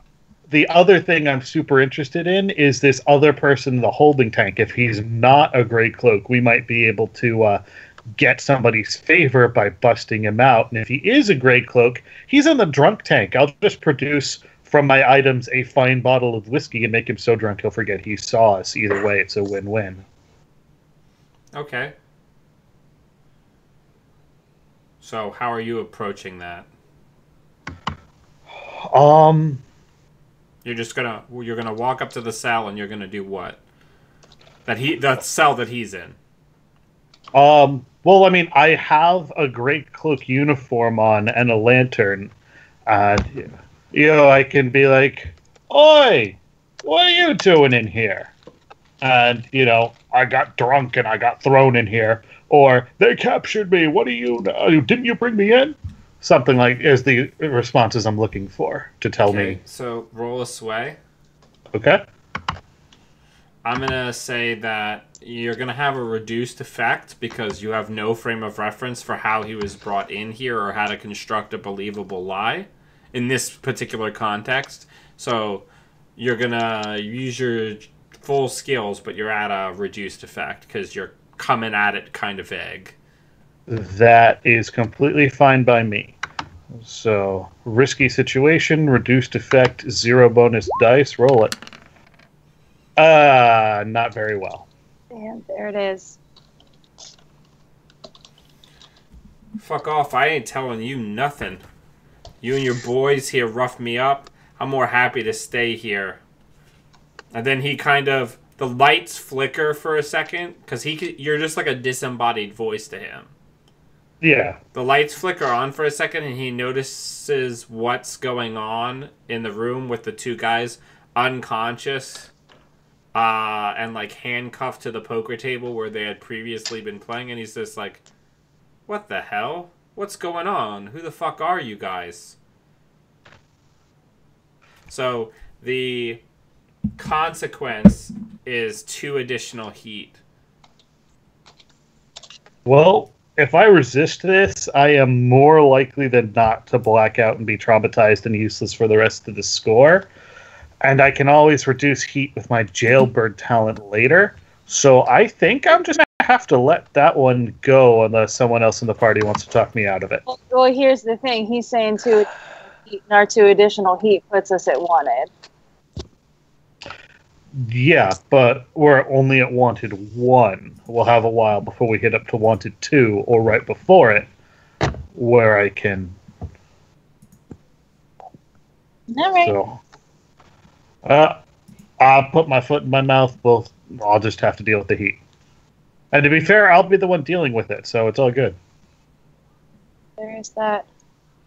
[SPEAKER 4] The other thing I'm super interested in is this other person in the holding tank. If he's not a Grey Cloak, we might be able to get somebody's favor by busting him out. And if he is a Grey Cloak, he's in the drunk tank. I'll just produce from my items a fine bottle of whiskey and make him so drunk he'll forget he saw us. Either way, it's a win-win.
[SPEAKER 5] Okay. So how are you approaching that? You're gonna walk up to the cell and you're gonna do what? That cell that he's in.
[SPEAKER 4] Well, I mean, I have a Grey Cloak uniform on and a lantern. I can be like, "Oi, what are you doing in here?" And, I got drunk and I got thrown in here. Or, they captured me. What are you... didn't you bring me in? Something like is the responses I'm looking for to tell me.
[SPEAKER 5] So roll a sway.
[SPEAKER 4] Okay.
[SPEAKER 5] I'm going to say that you're going to have a reduced effect because you have no frame of reference for how he was brought in here or how to construct a believable lie in this particular context. So you're going to use your full skills, but you're at a reduced effect because you're coming at it kind of vague.
[SPEAKER 4] That is completely fine by me. So, risky situation, reduced effect, 0 bonus dice, roll it. Not very well.
[SPEAKER 2] Damn, there it is.
[SPEAKER 5] Fuck off, I ain't telling you nothing. You and your boys here roughed me up. I'm more happy to stay here. And then he the lights flicker for a second, because you're just like a disembodied voice to him.
[SPEAKER 4] Yeah.
[SPEAKER 5] The lights flicker on for a second, and he notices what's going on in the room with the two guys unconscious and, like, handcuffed to the poker table where they had previously been playing, and he's just like, what the hell? What's going on? Who the fuck are you guys? So, the consequence is 2 additional heat.
[SPEAKER 4] Well, if I resist this, I am more likely than not to black out and be traumatized and useless for the rest of the score. And I can always reduce heat with my jailbird talent later. So I think I'm just going to have to let that one go unless someone else in the party wants to talk me out of it.
[SPEAKER 2] Well, here's the thing. He's saying 2 heat, and our 2 additional heat puts us at wanted.
[SPEAKER 4] Yeah, but we're only at Wanted 1. We'll have a while before we hit up to Wanted 2, or right before it, where I can...
[SPEAKER 2] All right.
[SPEAKER 4] So, I'll put my foot in my mouth. I'll just have to deal with the heat. And to be fair, I'll be the one dealing with it, so it's all good.
[SPEAKER 2] There is that.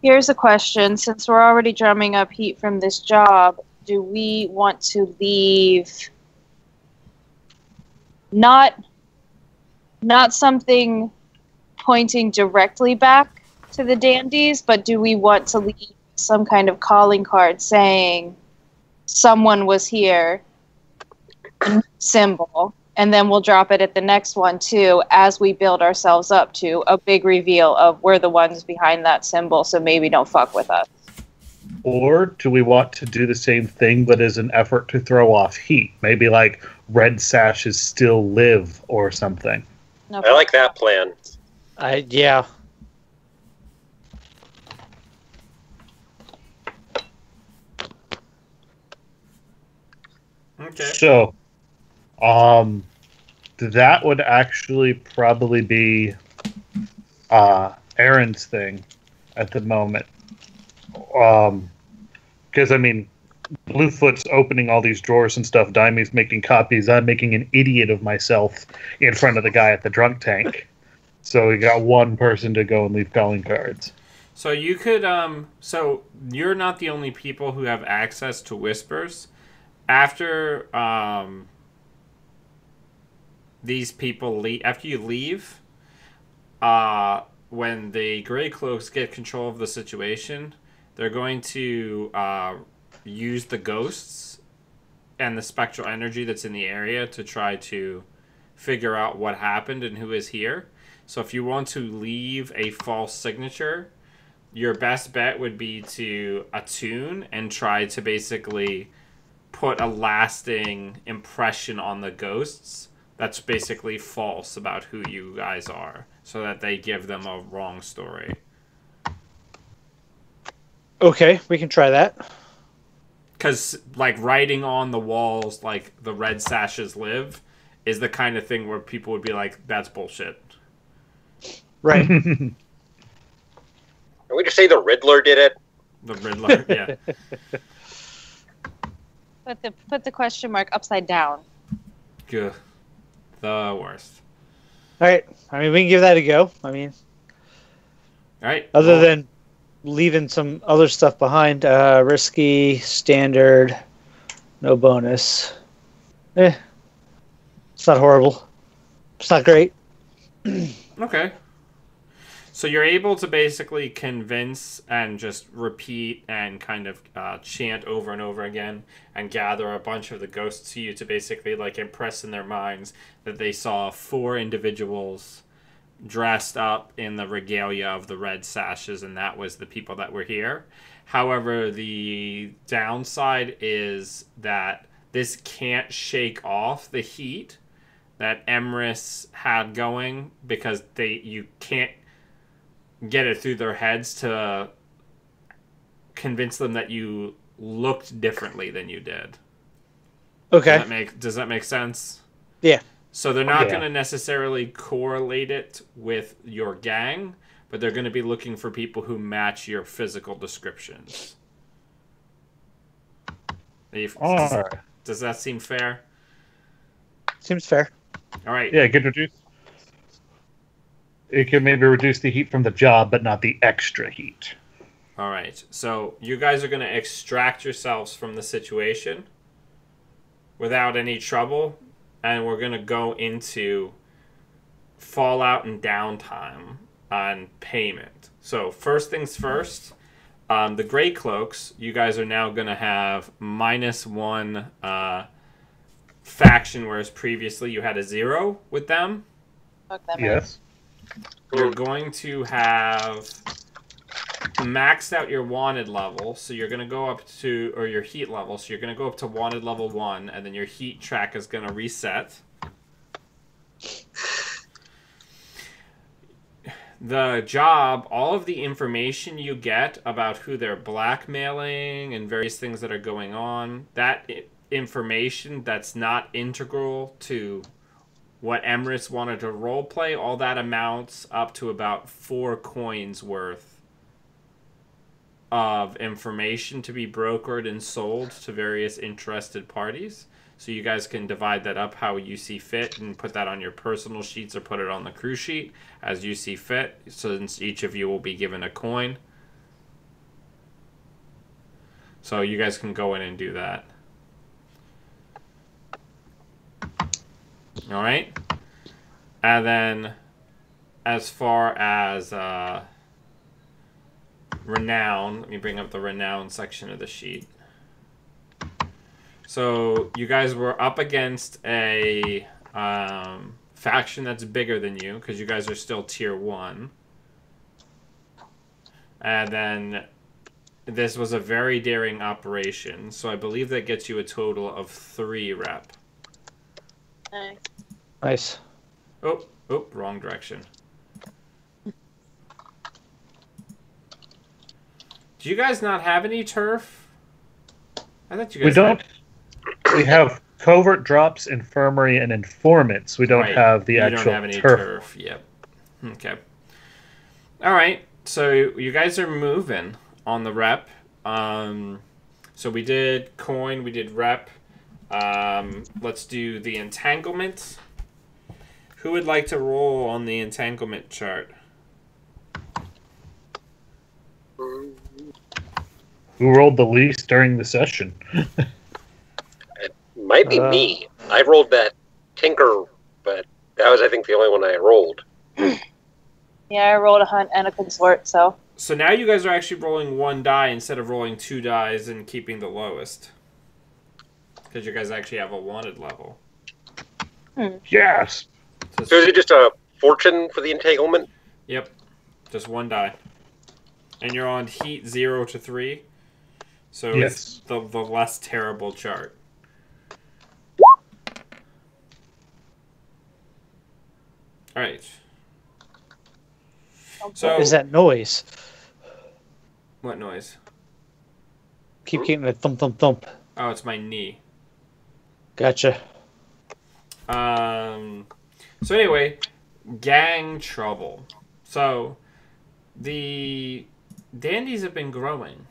[SPEAKER 2] Here's a question. Since we're already drumming up heat from this job, do we want to leave not something pointing directly back to the Dandies, but do we want to leave some kind of calling card saying someone was here, symbol, and then we'll drop it at the next one too as we build ourselves up to a big reveal of we're the ones behind that symbol, so maybe don't fuck with us.
[SPEAKER 4] Or do we want to do the same thing but as an effort to throw off heat? Maybe like red sashes still live or something.
[SPEAKER 2] No
[SPEAKER 3] I like that plan.
[SPEAKER 1] Yeah.
[SPEAKER 5] Okay.
[SPEAKER 4] So, that would actually probably be Aaron's thing at the moment. Because, I mean, Bluefoot's opening all these drawers and stuff. Daimi's making copies. I'm making an idiot of myself in front of the guy at the drunk tank. So we got one person to go and leave calling cards.
[SPEAKER 5] So you could, so you're not the only people who have access to whispers. After, these people leave, after you leave, when the Grey Cloaks get control of the situation, they're going to, use the ghosts and the spectral energy that's in the area to try to figure out what happened and who is here. So if you want to leave a false signature, your best bet would be to attune and try to basically put a lasting impression on the ghosts that's basically false about who you guys are, so that they give them a wrong story.
[SPEAKER 1] Okay, we can try that.
[SPEAKER 5] Because, like, writing on the walls, like, the red sashes live, is the kind of thing where people would be like, that's bullshit.
[SPEAKER 1] Right.
[SPEAKER 3] Can we just say the Riddler did it?
[SPEAKER 5] The Riddler, yeah.
[SPEAKER 2] Put the question mark upside down.
[SPEAKER 5] Good. The worst.
[SPEAKER 1] All right. I mean, we can give that a go. I mean,
[SPEAKER 5] All right.
[SPEAKER 1] other than leaving some other stuff behind, risky, standard, no bonus. It's not horrible. It's not great.
[SPEAKER 5] Okay. So you're able to basically convince and just repeat and kind of chant over and over again and gather a bunch of the ghosts to you to basically like impress in their minds that they saw 4 individuals dressed up in the regalia of the red sashes, and that was the people that were here. However, the downside is that this can't shake off the heat that Emrys had going, because you can't get it through their heads to convince them that you looked differently than you did.
[SPEAKER 1] Okay.
[SPEAKER 5] Does that make sense?
[SPEAKER 1] Yeah.
[SPEAKER 5] So they're not going to necessarily correlate it with your gang, but they're going to be looking for people who match your physical descriptions. Does that seem fair?
[SPEAKER 1] Seems fair.
[SPEAKER 5] All right.
[SPEAKER 4] Yeah, it can maybe reduce the heat from the job, but not the extra heat.
[SPEAKER 5] All right. So you guys are going to extract yourselves from the situation without any trouble, and we're going to go into fallout and downtime on payment. So first things first, the Grey Cloaks, you guys are now going to have -1 faction, whereas previously you had a 0 with them.
[SPEAKER 2] Fuck them.
[SPEAKER 4] Yes.
[SPEAKER 5] You're going to have maxed out your wanted level, so you're going to go up to, or your heat level, so you're going to go up to wanted level 1, and then your heat track is going to reset. The job, all of the information you get about who they're blackmailing and various things that are going on, that information that's not integral to what Emrys wanted to roleplay, all that amounts up to about 4 coins worth of information to be brokered and sold to various interested parties. So you guys can divide that up how you see fit and put that on your personal sheets or put it on the crew sheet as you see fit, since each of you will be given a coin. So you guys can go in and do that. All right. And then as far as renown, let me bring up the renown section of the sheet. So you guys were up against a faction that's bigger than you, because you guys are still tier 1. And then this was a very daring operation, so I believe that gets you a total of 3 rep.
[SPEAKER 1] Nice.
[SPEAKER 5] Oh, wrong direction. Do you guys not have any turf? I thought you guys
[SPEAKER 4] We don't. We have covert drops, infirmary, and informants. We don't have the actual
[SPEAKER 5] don't have any
[SPEAKER 4] turf.
[SPEAKER 5] Yep. Okay. All right. So you guys are moving on the rep. So we did coin. We did rep. Let's do the entanglement. Who would like to roll on the entanglement chart?
[SPEAKER 4] Who rolled the least during the session?
[SPEAKER 3] It might be me. I rolled that tinker, but that was, I think, the only one I rolled.
[SPEAKER 2] Yeah, I rolled a hunt and a consort, so.
[SPEAKER 5] So now you guys are actually rolling 1 die instead of rolling 2 dice and keeping the lowest. Because you guys actually have a wanted level.
[SPEAKER 4] Yes.
[SPEAKER 3] So is it just a fortune for the entanglement?
[SPEAKER 5] Yep. Just 1 die. And you're on heat 0 to 3. So it's the less terrible chart. Alright. So
[SPEAKER 1] What is that noise?
[SPEAKER 5] What noise?
[SPEAKER 1] Keep getting a thump, thump, thump.
[SPEAKER 5] Oh, it's my knee.
[SPEAKER 1] Gotcha.
[SPEAKER 5] So anyway, gang trouble. So the Dandies have been growing.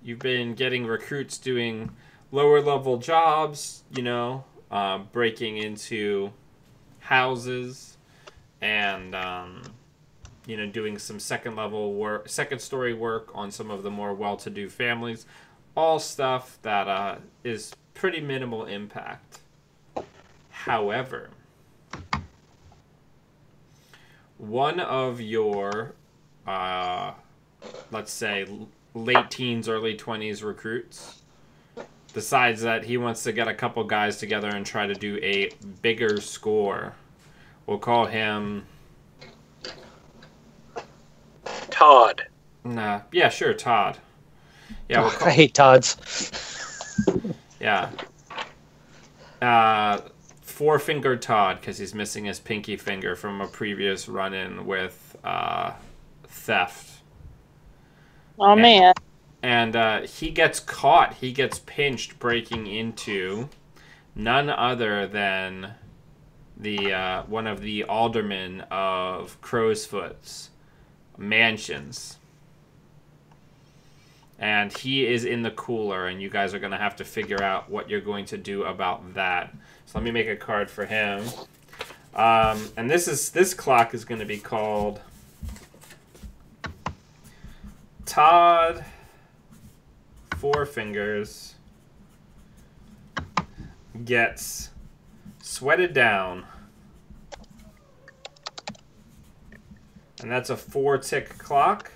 [SPEAKER 5] You've been getting recruits doing lower level jobs, breaking into houses and, doing some second story work on some of the more well-to-do families. All stuff that is pretty minimal impact. However, one of your, let's say, late teens, early 20s recruits decides that he wants to get a couple guys together and try to do a bigger score. We'll call him
[SPEAKER 3] Todd.
[SPEAKER 5] Nah, yeah, sure, Todd. Yeah, we'll
[SPEAKER 1] I hate Todds.
[SPEAKER 5] Yeah. Four-fingered Todd, because he's missing his pinky finger from a previous run-in with theft.
[SPEAKER 2] Oh, man.
[SPEAKER 5] And he gets caught. He gets pinched breaking into none other than the one of the aldermen of Crowsfoot's mansions. And he is in the cooler, and you guys are going to have to figure out what you're going to do about that. So let me make a card for him. And this clock is going to be called Todd Four Fingers Gets Sweated Down. And that's a 4-tick clock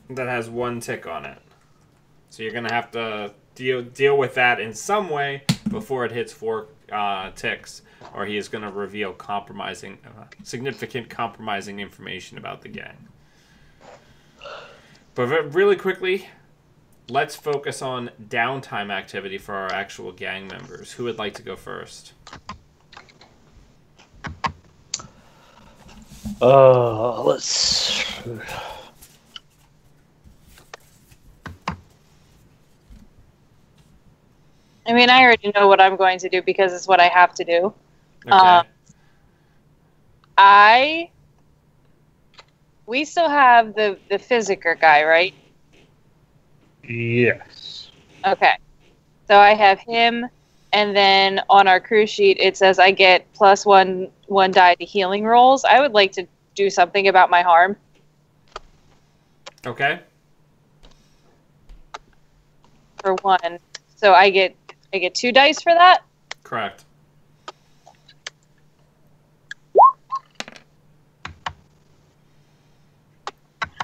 [SPEAKER 5] that has 1 tick on it. So you're going to have to deal with that in some way before it hits 4 ticks, or he is going to reveal significant compromising information about the gang. But really quickly, let's focus on downtime activity for our actual gang members. Who would like to go first?
[SPEAKER 1] Let's...
[SPEAKER 2] I mean, I already know what I'm going to do because it's what I have to do.
[SPEAKER 5] Okay.
[SPEAKER 2] We still have the Physiker guy, right?
[SPEAKER 4] Yes.
[SPEAKER 2] Okay. So I have him, and then on our crew sheet, it says I get +1 die to healing rolls. I would like to do something about my harm.
[SPEAKER 5] Okay.
[SPEAKER 2] for 1. So I get 2 dice for that?
[SPEAKER 5] Correct.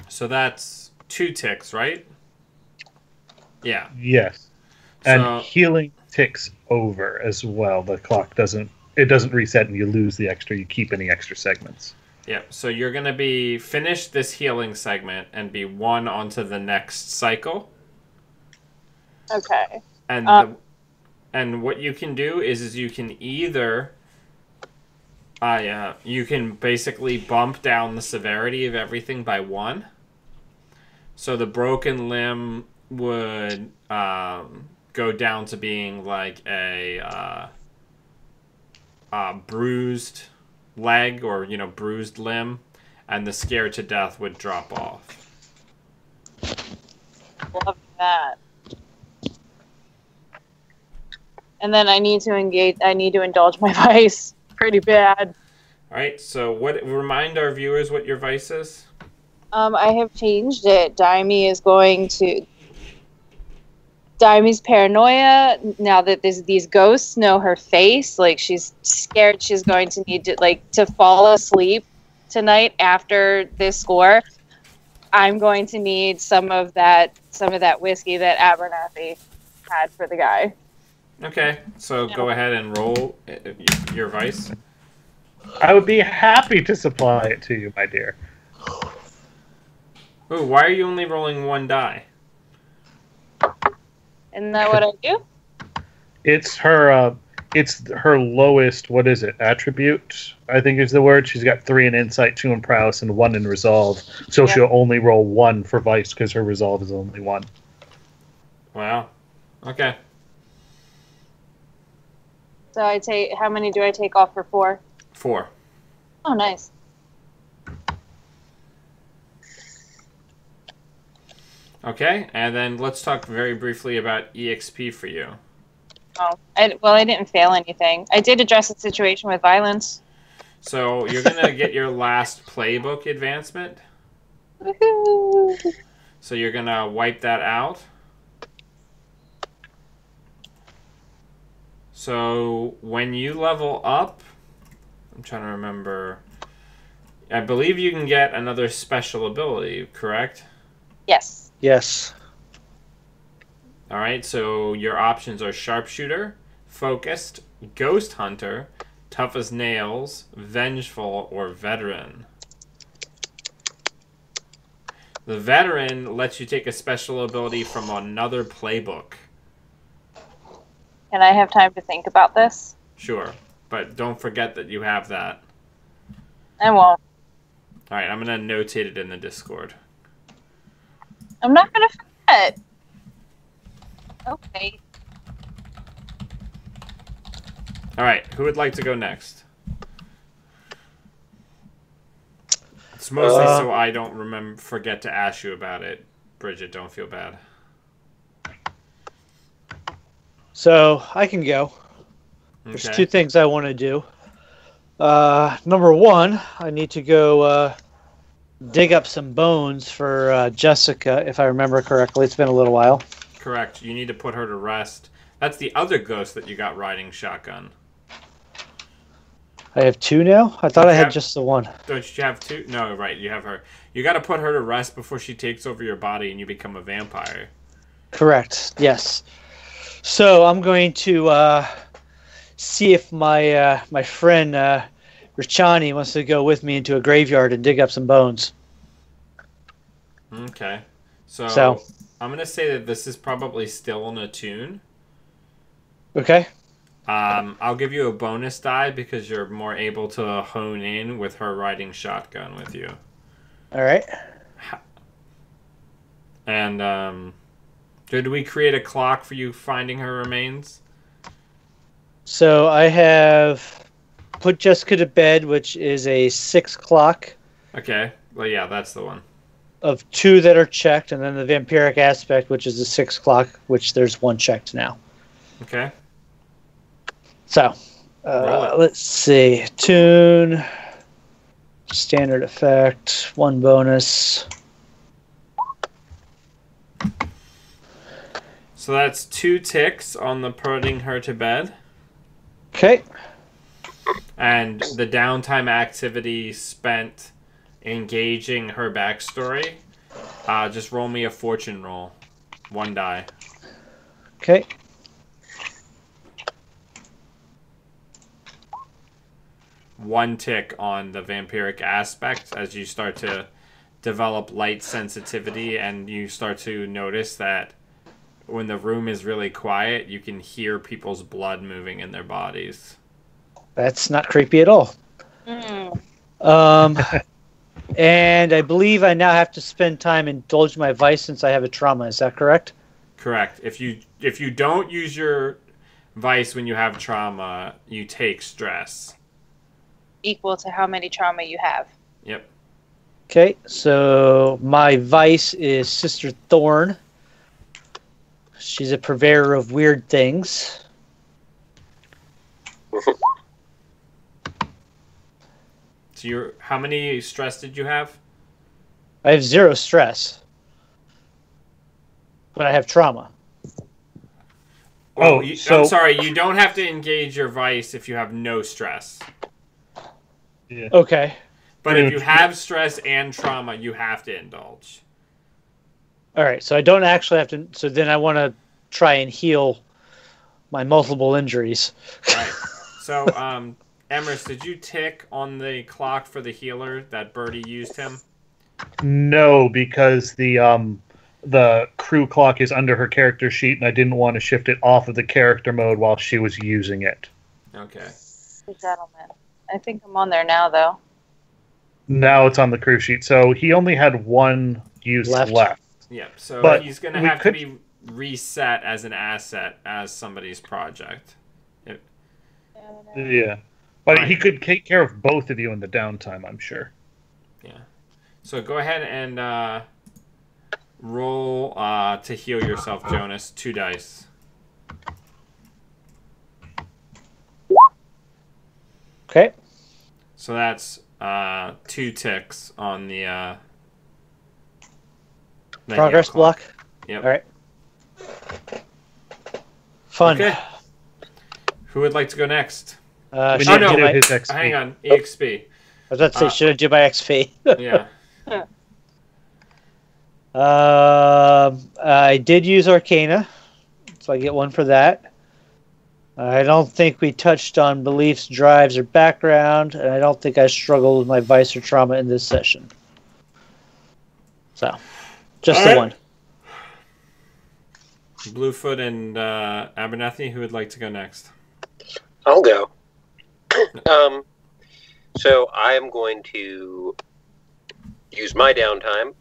[SPEAKER 5] So that's 2 ticks, right? Yeah.
[SPEAKER 4] Yes. And
[SPEAKER 5] So,
[SPEAKER 4] healing ticks over as well. The clock doesn't reset and you lose the extra. You keep any extra segments.
[SPEAKER 5] yeah. So you're going to be finish this healing segment and be 1 onto the next cycle.
[SPEAKER 2] Okay.
[SPEAKER 5] And and what you can do is you can either you can basically bump down the severity of everything by 1. So the broken limb would go down to being like a bruised leg or bruised limb, and the scared to death would drop off.
[SPEAKER 2] Love that. And then I need to indulge my vice pretty bad.
[SPEAKER 5] All right. So remind our viewers what your vice is.
[SPEAKER 2] I have changed it. Daimy's paranoia now that these ghosts know her face. Like, she's scared she's going to need to fall asleep tonight after this score. I'm going to need some of that whiskey that Abernathy had for the guy.
[SPEAKER 5] Okay. So go ahead and roll your vice.
[SPEAKER 4] I would be happy to supply it to you, my dear.
[SPEAKER 5] Ooh, why are you only rolling 1 die?
[SPEAKER 2] Isn't that what I do?
[SPEAKER 4] It's her lowest, what is it, attribute, I think is the word. She's got 3 in insight, 2 in prowess, and 1 in resolve. So she'll only roll 1 for vice because her resolve is only 1.
[SPEAKER 5] Wow. Okay.
[SPEAKER 2] So how many do I take off for 4?
[SPEAKER 5] 4.
[SPEAKER 2] Oh, nice.
[SPEAKER 5] Okay, and then let's talk very briefly about EXP for you.
[SPEAKER 2] Oh, I didn't fail anything. I did address the situation with violence.
[SPEAKER 5] So you're going to get your last playbook advancement.
[SPEAKER 2] Woohoo!
[SPEAKER 5] So you're going to wipe that out. So when you level up, I'm trying to remember. I believe you can get another special ability, correct?
[SPEAKER 2] Yes.
[SPEAKER 1] Yes.
[SPEAKER 5] All right, so your options are Sharpshooter, Focused, Ghost Hunter, Tough as Nails, Vengeful, or Veteran. The Veteran lets you take a special ability from another playbook.
[SPEAKER 2] Can I have time to think about this?
[SPEAKER 5] Sure, but don't forget that you have that.
[SPEAKER 2] I won't.
[SPEAKER 5] All right, I'm going to notate it in the Discord.
[SPEAKER 2] I'm not going to forget. Okay.
[SPEAKER 5] All right, who would like to go next? It's mostly so I don't forget to ask you about it. Bridget, don't feel bad.
[SPEAKER 1] So I can go. There's
[SPEAKER 5] Okay.
[SPEAKER 1] 2 things I want to do. Number 1, I need to go dig up some bones for Jessica, if I remember correctly. It's been a little while.
[SPEAKER 5] Correct. You need to put her to rest. That's the other ghost that you got riding shotgun.
[SPEAKER 1] I have 2 now? I thought I had just the 1.
[SPEAKER 5] Don't you have 2? No, right. You have her. You got to put her to rest before she takes over your body and you become a vampire.
[SPEAKER 1] Correct. Yes. So I'm going to see if my friend Richani wants to go with me into a graveyard and dig up some bones.
[SPEAKER 5] Okay. So I'm going to say that this is probably still in a tune.
[SPEAKER 1] Okay.
[SPEAKER 5] I'll give you a bonus die because you're more able to hone in with her riding shotgun with you.
[SPEAKER 1] All right.
[SPEAKER 5] And did we create a clock for you finding her remains?
[SPEAKER 1] So I have put Jessica to bed, which is a 6 o'clock.
[SPEAKER 5] Okay. Well, yeah, that's the one.
[SPEAKER 1] Of 2 that are checked, and then the vampiric aspect, which is the 6 o'clock, which there's 1 checked now.
[SPEAKER 5] Okay.
[SPEAKER 1] So, let's see. Tune, standard effect, 1 bonus.
[SPEAKER 5] So that's 2 ticks on the putting her to bed.
[SPEAKER 1] Okay.
[SPEAKER 5] And the downtime activity spent engaging her backstory. Just roll me a fortune roll. 1 die.
[SPEAKER 1] Okay.
[SPEAKER 5] One tick on the vampiric aspect as you start to develop light sensitivity, and you start to notice that when the room is really quiet, you can hear people's blood moving in their bodies.
[SPEAKER 1] That's not creepy at all. And I believe I now have to spend time indulge my vice since I have a trauma. Is that correct?
[SPEAKER 5] Correct. If you don't use your vice when you have trauma, you take stress.
[SPEAKER 2] Equal to how many trauma you have.
[SPEAKER 5] Yep.
[SPEAKER 1] Okay, so my vice is Sister Thorn. She's a purveyor of weird things.
[SPEAKER 5] So how many stress did you have?
[SPEAKER 1] I have 0 stress. But I have trauma.
[SPEAKER 5] Well, I'm sorry, you don't have to engage your vice if you have no stress.
[SPEAKER 4] Yeah.
[SPEAKER 1] Okay.
[SPEAKER 5] But if you have stress and trauma, you have to indulge.
[SPEAKER 1] All right, so I don't actually have to... So then I want to try and heal my multiple injuries.
[SPEAKER 5] Right. So, Emrys, did you tick on the clock for the healer that Birdie used him?
[SPEAKER 4] No, because the crew clock is under her character sheet, and I didn't want to shift it off of the character mode while she was using it.
[SPEAKER 5] Okay.
[SPEAKER 2] The gentleman. I think I'm on there now, though.
[SPEAKER 4] Now it's on the crew sheet, so he only had 1 use left.
[SPEAKER 5] Yeah, so
[SPEAKER 4] But
[SPEAKER 5] he's going to have to be reset as an asset as somebody's project.
[SPEAKER 4] Yeah. But he could take care of both of you in the downtime, I'm sure.
[SPEAKER 5] Yeah. So go ahead and roll to heal yourself, Jonas. 2 dice.
[SPEAKER 1] Okay.
[SPEAKER 5] So that's 2 ticks on the
[SPEAKER 1] Progress block.
[SPEAKER 5] Yep.
[SPEAKER 1] All right. Fun.
[SPEAKER 5] Okay. Who would like to go next?
[SPEAKER 1] Should I do my,
[SPEAKER 4] his XP.
[SPEAKER 5] Hang on, EXP.
[SPEAKER 1] I was about to say, should I do my XP?
[SPEAKER 5] Yeah.
[SPEAKER 1] I did use Arcana, so I get 1 for that. I don't think we touched on beliefs, drives, or background, and I don't think I struggled with my vice or trauma in this session. So, just
[SPEAKER 5] All
[SPEAKER 1] the
[SPEAKER 5] right.
[SPEAKER 1] 1.
[SPEAKER 5] Bluefoot and Abernathy, who would like to go next?
[SPEAKER 3] I'll go. So I am going to use my downtime.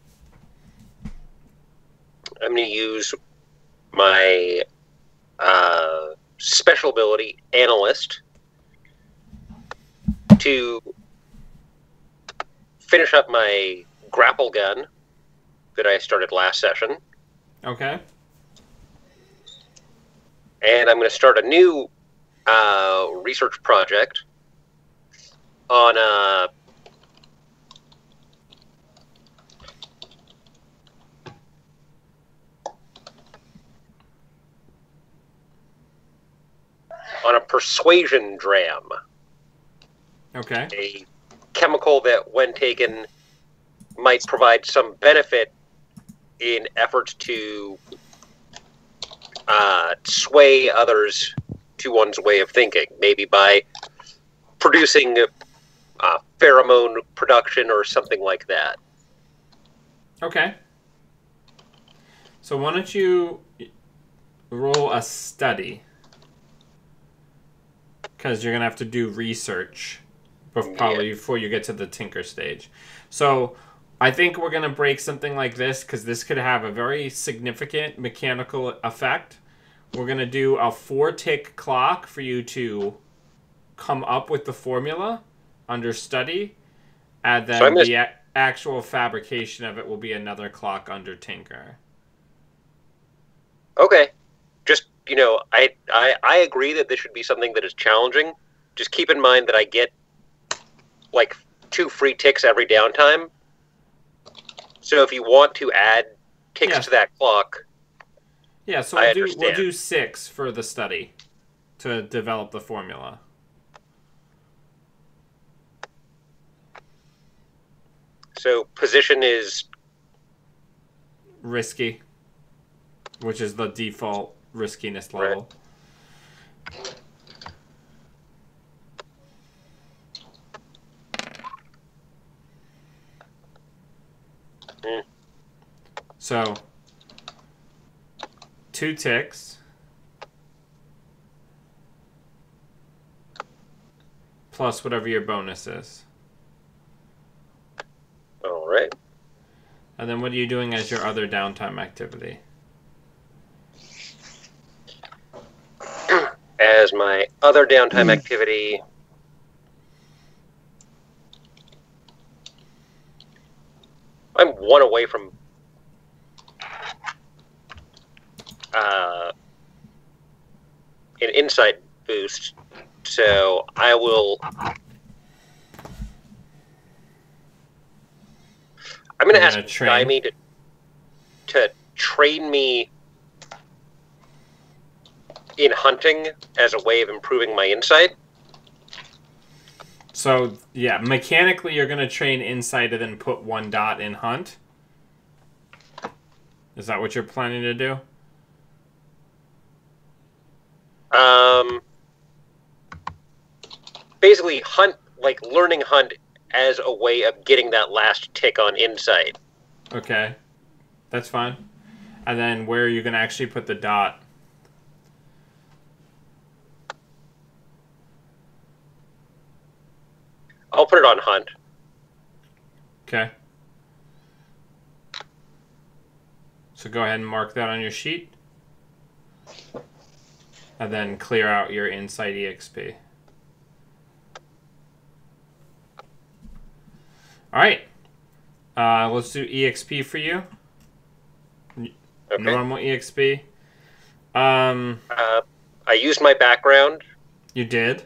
[SPEAKER 3] I'm going to use my special ability, Analyst, to finish up my grapple gun that I started last session.
[SPEAKER 5] Okay.
[SPEAKER 3] And I'm going to start a new research project on a persuasion dram.
[SPEAKER 5] Okay.
[SPEAKER 3] A chemical that, when taken, might provide some benefit in efforts to sway others to one's way of thinking, maybe by producing pheromone production or something like that.
[SPEAKER 5] Okay. So why don't you roll a study? Because you're going to have to do research probably before you get to the tinker stage. So I think we're going to break something like this because this could have a very significant mechanical effect. We're going to do a 4-tick clock for you to come up with the formula under study, and then the actual fabrication of it will be another clock under tinker.
[SPEAKER 3] Okay. Just, I agree that this should be something that is challenging. Just keep in mind that I get, 2 free ticks every downtime. So if you want to add ticks to that clock...
[SPEAKER 5] Yeah, so we'll do 6 for the study to develop the formula.
[SPEAKER 3] So position is
[SPEAKER 5] risky, which is the default riskiness level.
[SPEAKER 3] Right.
[SPEAKER 5] So 2 ticks plus whatever your bonus is.
[SPEAKER 3] All right.
[SPEAKER 5] And then what are you doing as your other downtime activity?
[SPEAKER 3] As my other downtime activity, I'm 1 away from an insight boost, so I will. I'm going to ask Jaime to train me in hunting as a way of improving my insight.
[SPEAKER 5] So, yeah, mechanically you're going to train insight and then put 1 dot in hunt. Is that what you're planning to do?
[SPEAKER 3] Basically, hunt, like learning hunt as a way of getting that last tick on insight.
[SPEAKER 5] Okay, that's fine. And then where are you going to actually put the dot?
[SPEAKER 3] I'll put it on hunt.
[SPEAKER 5] Okay. So go ahead and mark that on your sheet. And then clear out your Insight EXP. Alright. Let's do EXP for you. Okay. Normal EXP.
[SPEAKER 3] I used my background.
[SPEAKER 5] You did?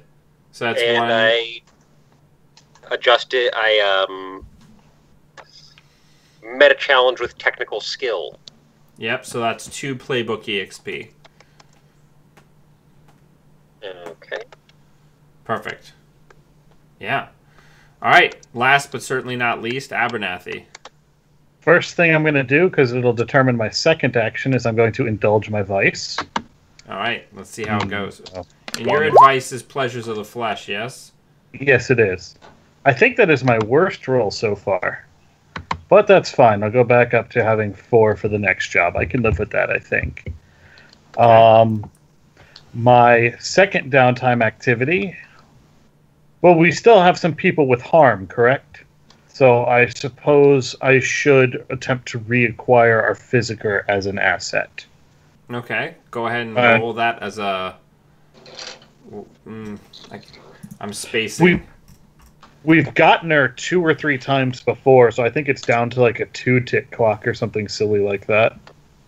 [SPEAKER 5] So that's
[SPEAKER 3] and
[SPEAKER 5] 1.
[SPEAKER 3] I adjusted. I met a challenge with technical skill.
[SPEAKER 5] Yep, so that's 2 playbook EXP.
[SPEAKER 3] Okay.
[SPEAKER 5] Perfect. Yeah. All right. Last but certainly not least, Abernathy.
[SPEAKER 4] First thing I'm going to do, because it'll determine my second action, is I'm going to indulge my vice.
[SPEAKER 5] All right. Let's see how it goes. And your advice is pleasures of the flesh, yes?
[SPEAKER 4] Yes, it is. I think that is my worst roll so far. But that's fine. I'll go back up to having 4 for the next job. I can live with that, I think. Okay. My second downtime activity... Well, we still have some people with harm, correct? So I suppose I should attempt to reacquire our Physiker as an asset.
[SPEAKER 5] Okay. Go ahead and roll that as a... I'm spacing.
[SPEAKER 4] We've gotten her 2 or 3 times before, so I think it's down to like a 2-tick clock or something silly like that.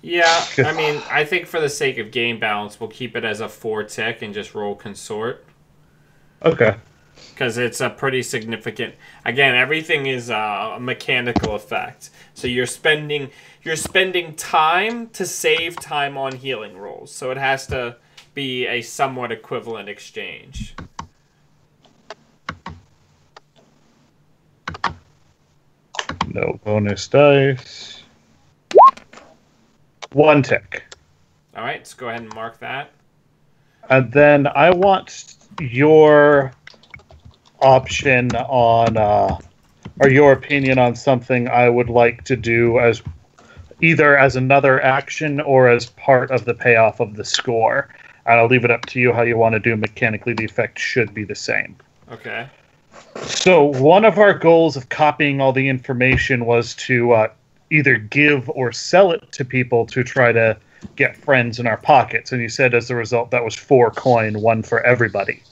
[SPEAKER 5] Yeah, I mean, I think for the sake of game balance, we'll keep it as a 4-tick and just roll consort.
[SPEAKER 4] Okay.
[SPEAKER 5] Because it's a pretty significant... Again, everything is a mechanical effect. So you're spending time to save time on healing rolls. So it has to be a somewhat equivalent exchange.
[SPEAKER 4] No bonus dice. 1 tick.
[SPEAKER 5] All right, let's go ahead and mark that.
[SPEAKER 4] And then I want your option on, or your opinion on something I would like to do as either as another action or as part of the payoff of the score. And I'll leave it up to you how you want to do. Mechanically, the effect should be the same.
[SPEAKER 5] Okay.
[SPEAKER 4] So one of our goals of copying all the information was to either give or sell it to people to try to get friends in our pockets. And you said as a result that was 4 coin, 1 for everybody.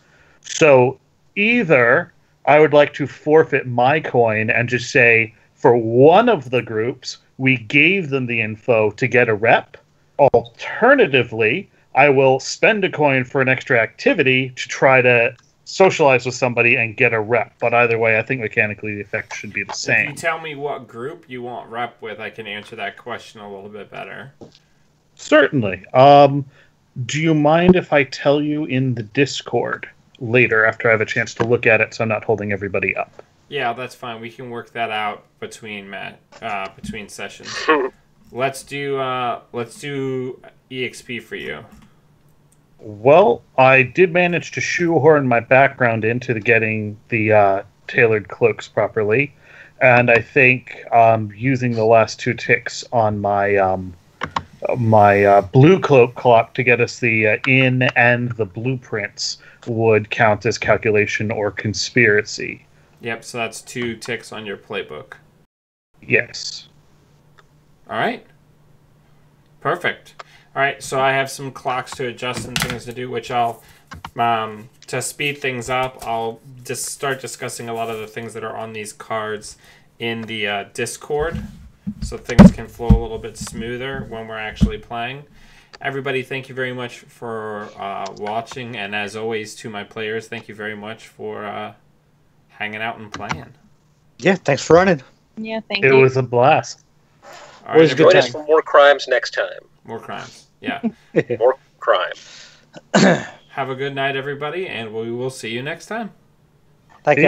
[SPEAKER 4] So either I would like to forfeit my coin and just say for one of the groups, we gave them the info to get a rep. Alternatively, I will spend a coin for an extra activity to try to socialize with somebody and get a rep. But either way, I think mechanically the effect should be the same.
[SPEAKER 5] If you tell me what group you want rep with, I can answer that question a little bit better.
[SPEAKER 4] Certainly. Do you mind if I tell you in the Discord later after I have a chance to look at it so I'm not holding everybody up?
[SPEAKER 5] Yeah, that's fine. We can work that out between between sessions. Let's do EXP for you.
[SPEAKER 4] Well, I did manage to shoehorn my background into getting the tailored cloaks properly, and I think using the last 2 ticks on my my blue clock to get us the in and the blueprints would count as calculation or conspiracy.
[SPEAKER 5] Yep, so that's 2 ticks on your playbook.
[SPEAKER 4] Yes.
[SPEAKER 5] All right. Perfect. All right, so I have some clocks to adjust and things to do, which I'll, to speed things up, I'll just start discussing a lot of the things that are on these cards in the Discord, so things can flow a little bit smoother when we're actually playing. Everybody, thank you very much for watching, and as always, to my players, thank you very much for hanging out and playing.
[SPEAKER 1] Yeah, thanks for running.
[SPEAKER 2] Yeah, thank
[SPEAKER 4] It
[SPEAKER 2] you.
[SPEAKER 4] was a blast.
[SPEAKER 5] All right,
[SPEAKER 1] Good
[SPEAKER 3] Join
[SPEAKER 1] time.
[SPEAKER 3] us for more crimes next time.
[SPEAKER 5] more crimes. Yeah.
[SPEAKER 3] More crime.
[SPEAKER 5] Have a good night, everybody, and we will see you next time.
[SPEAKER 1] Bye, guys.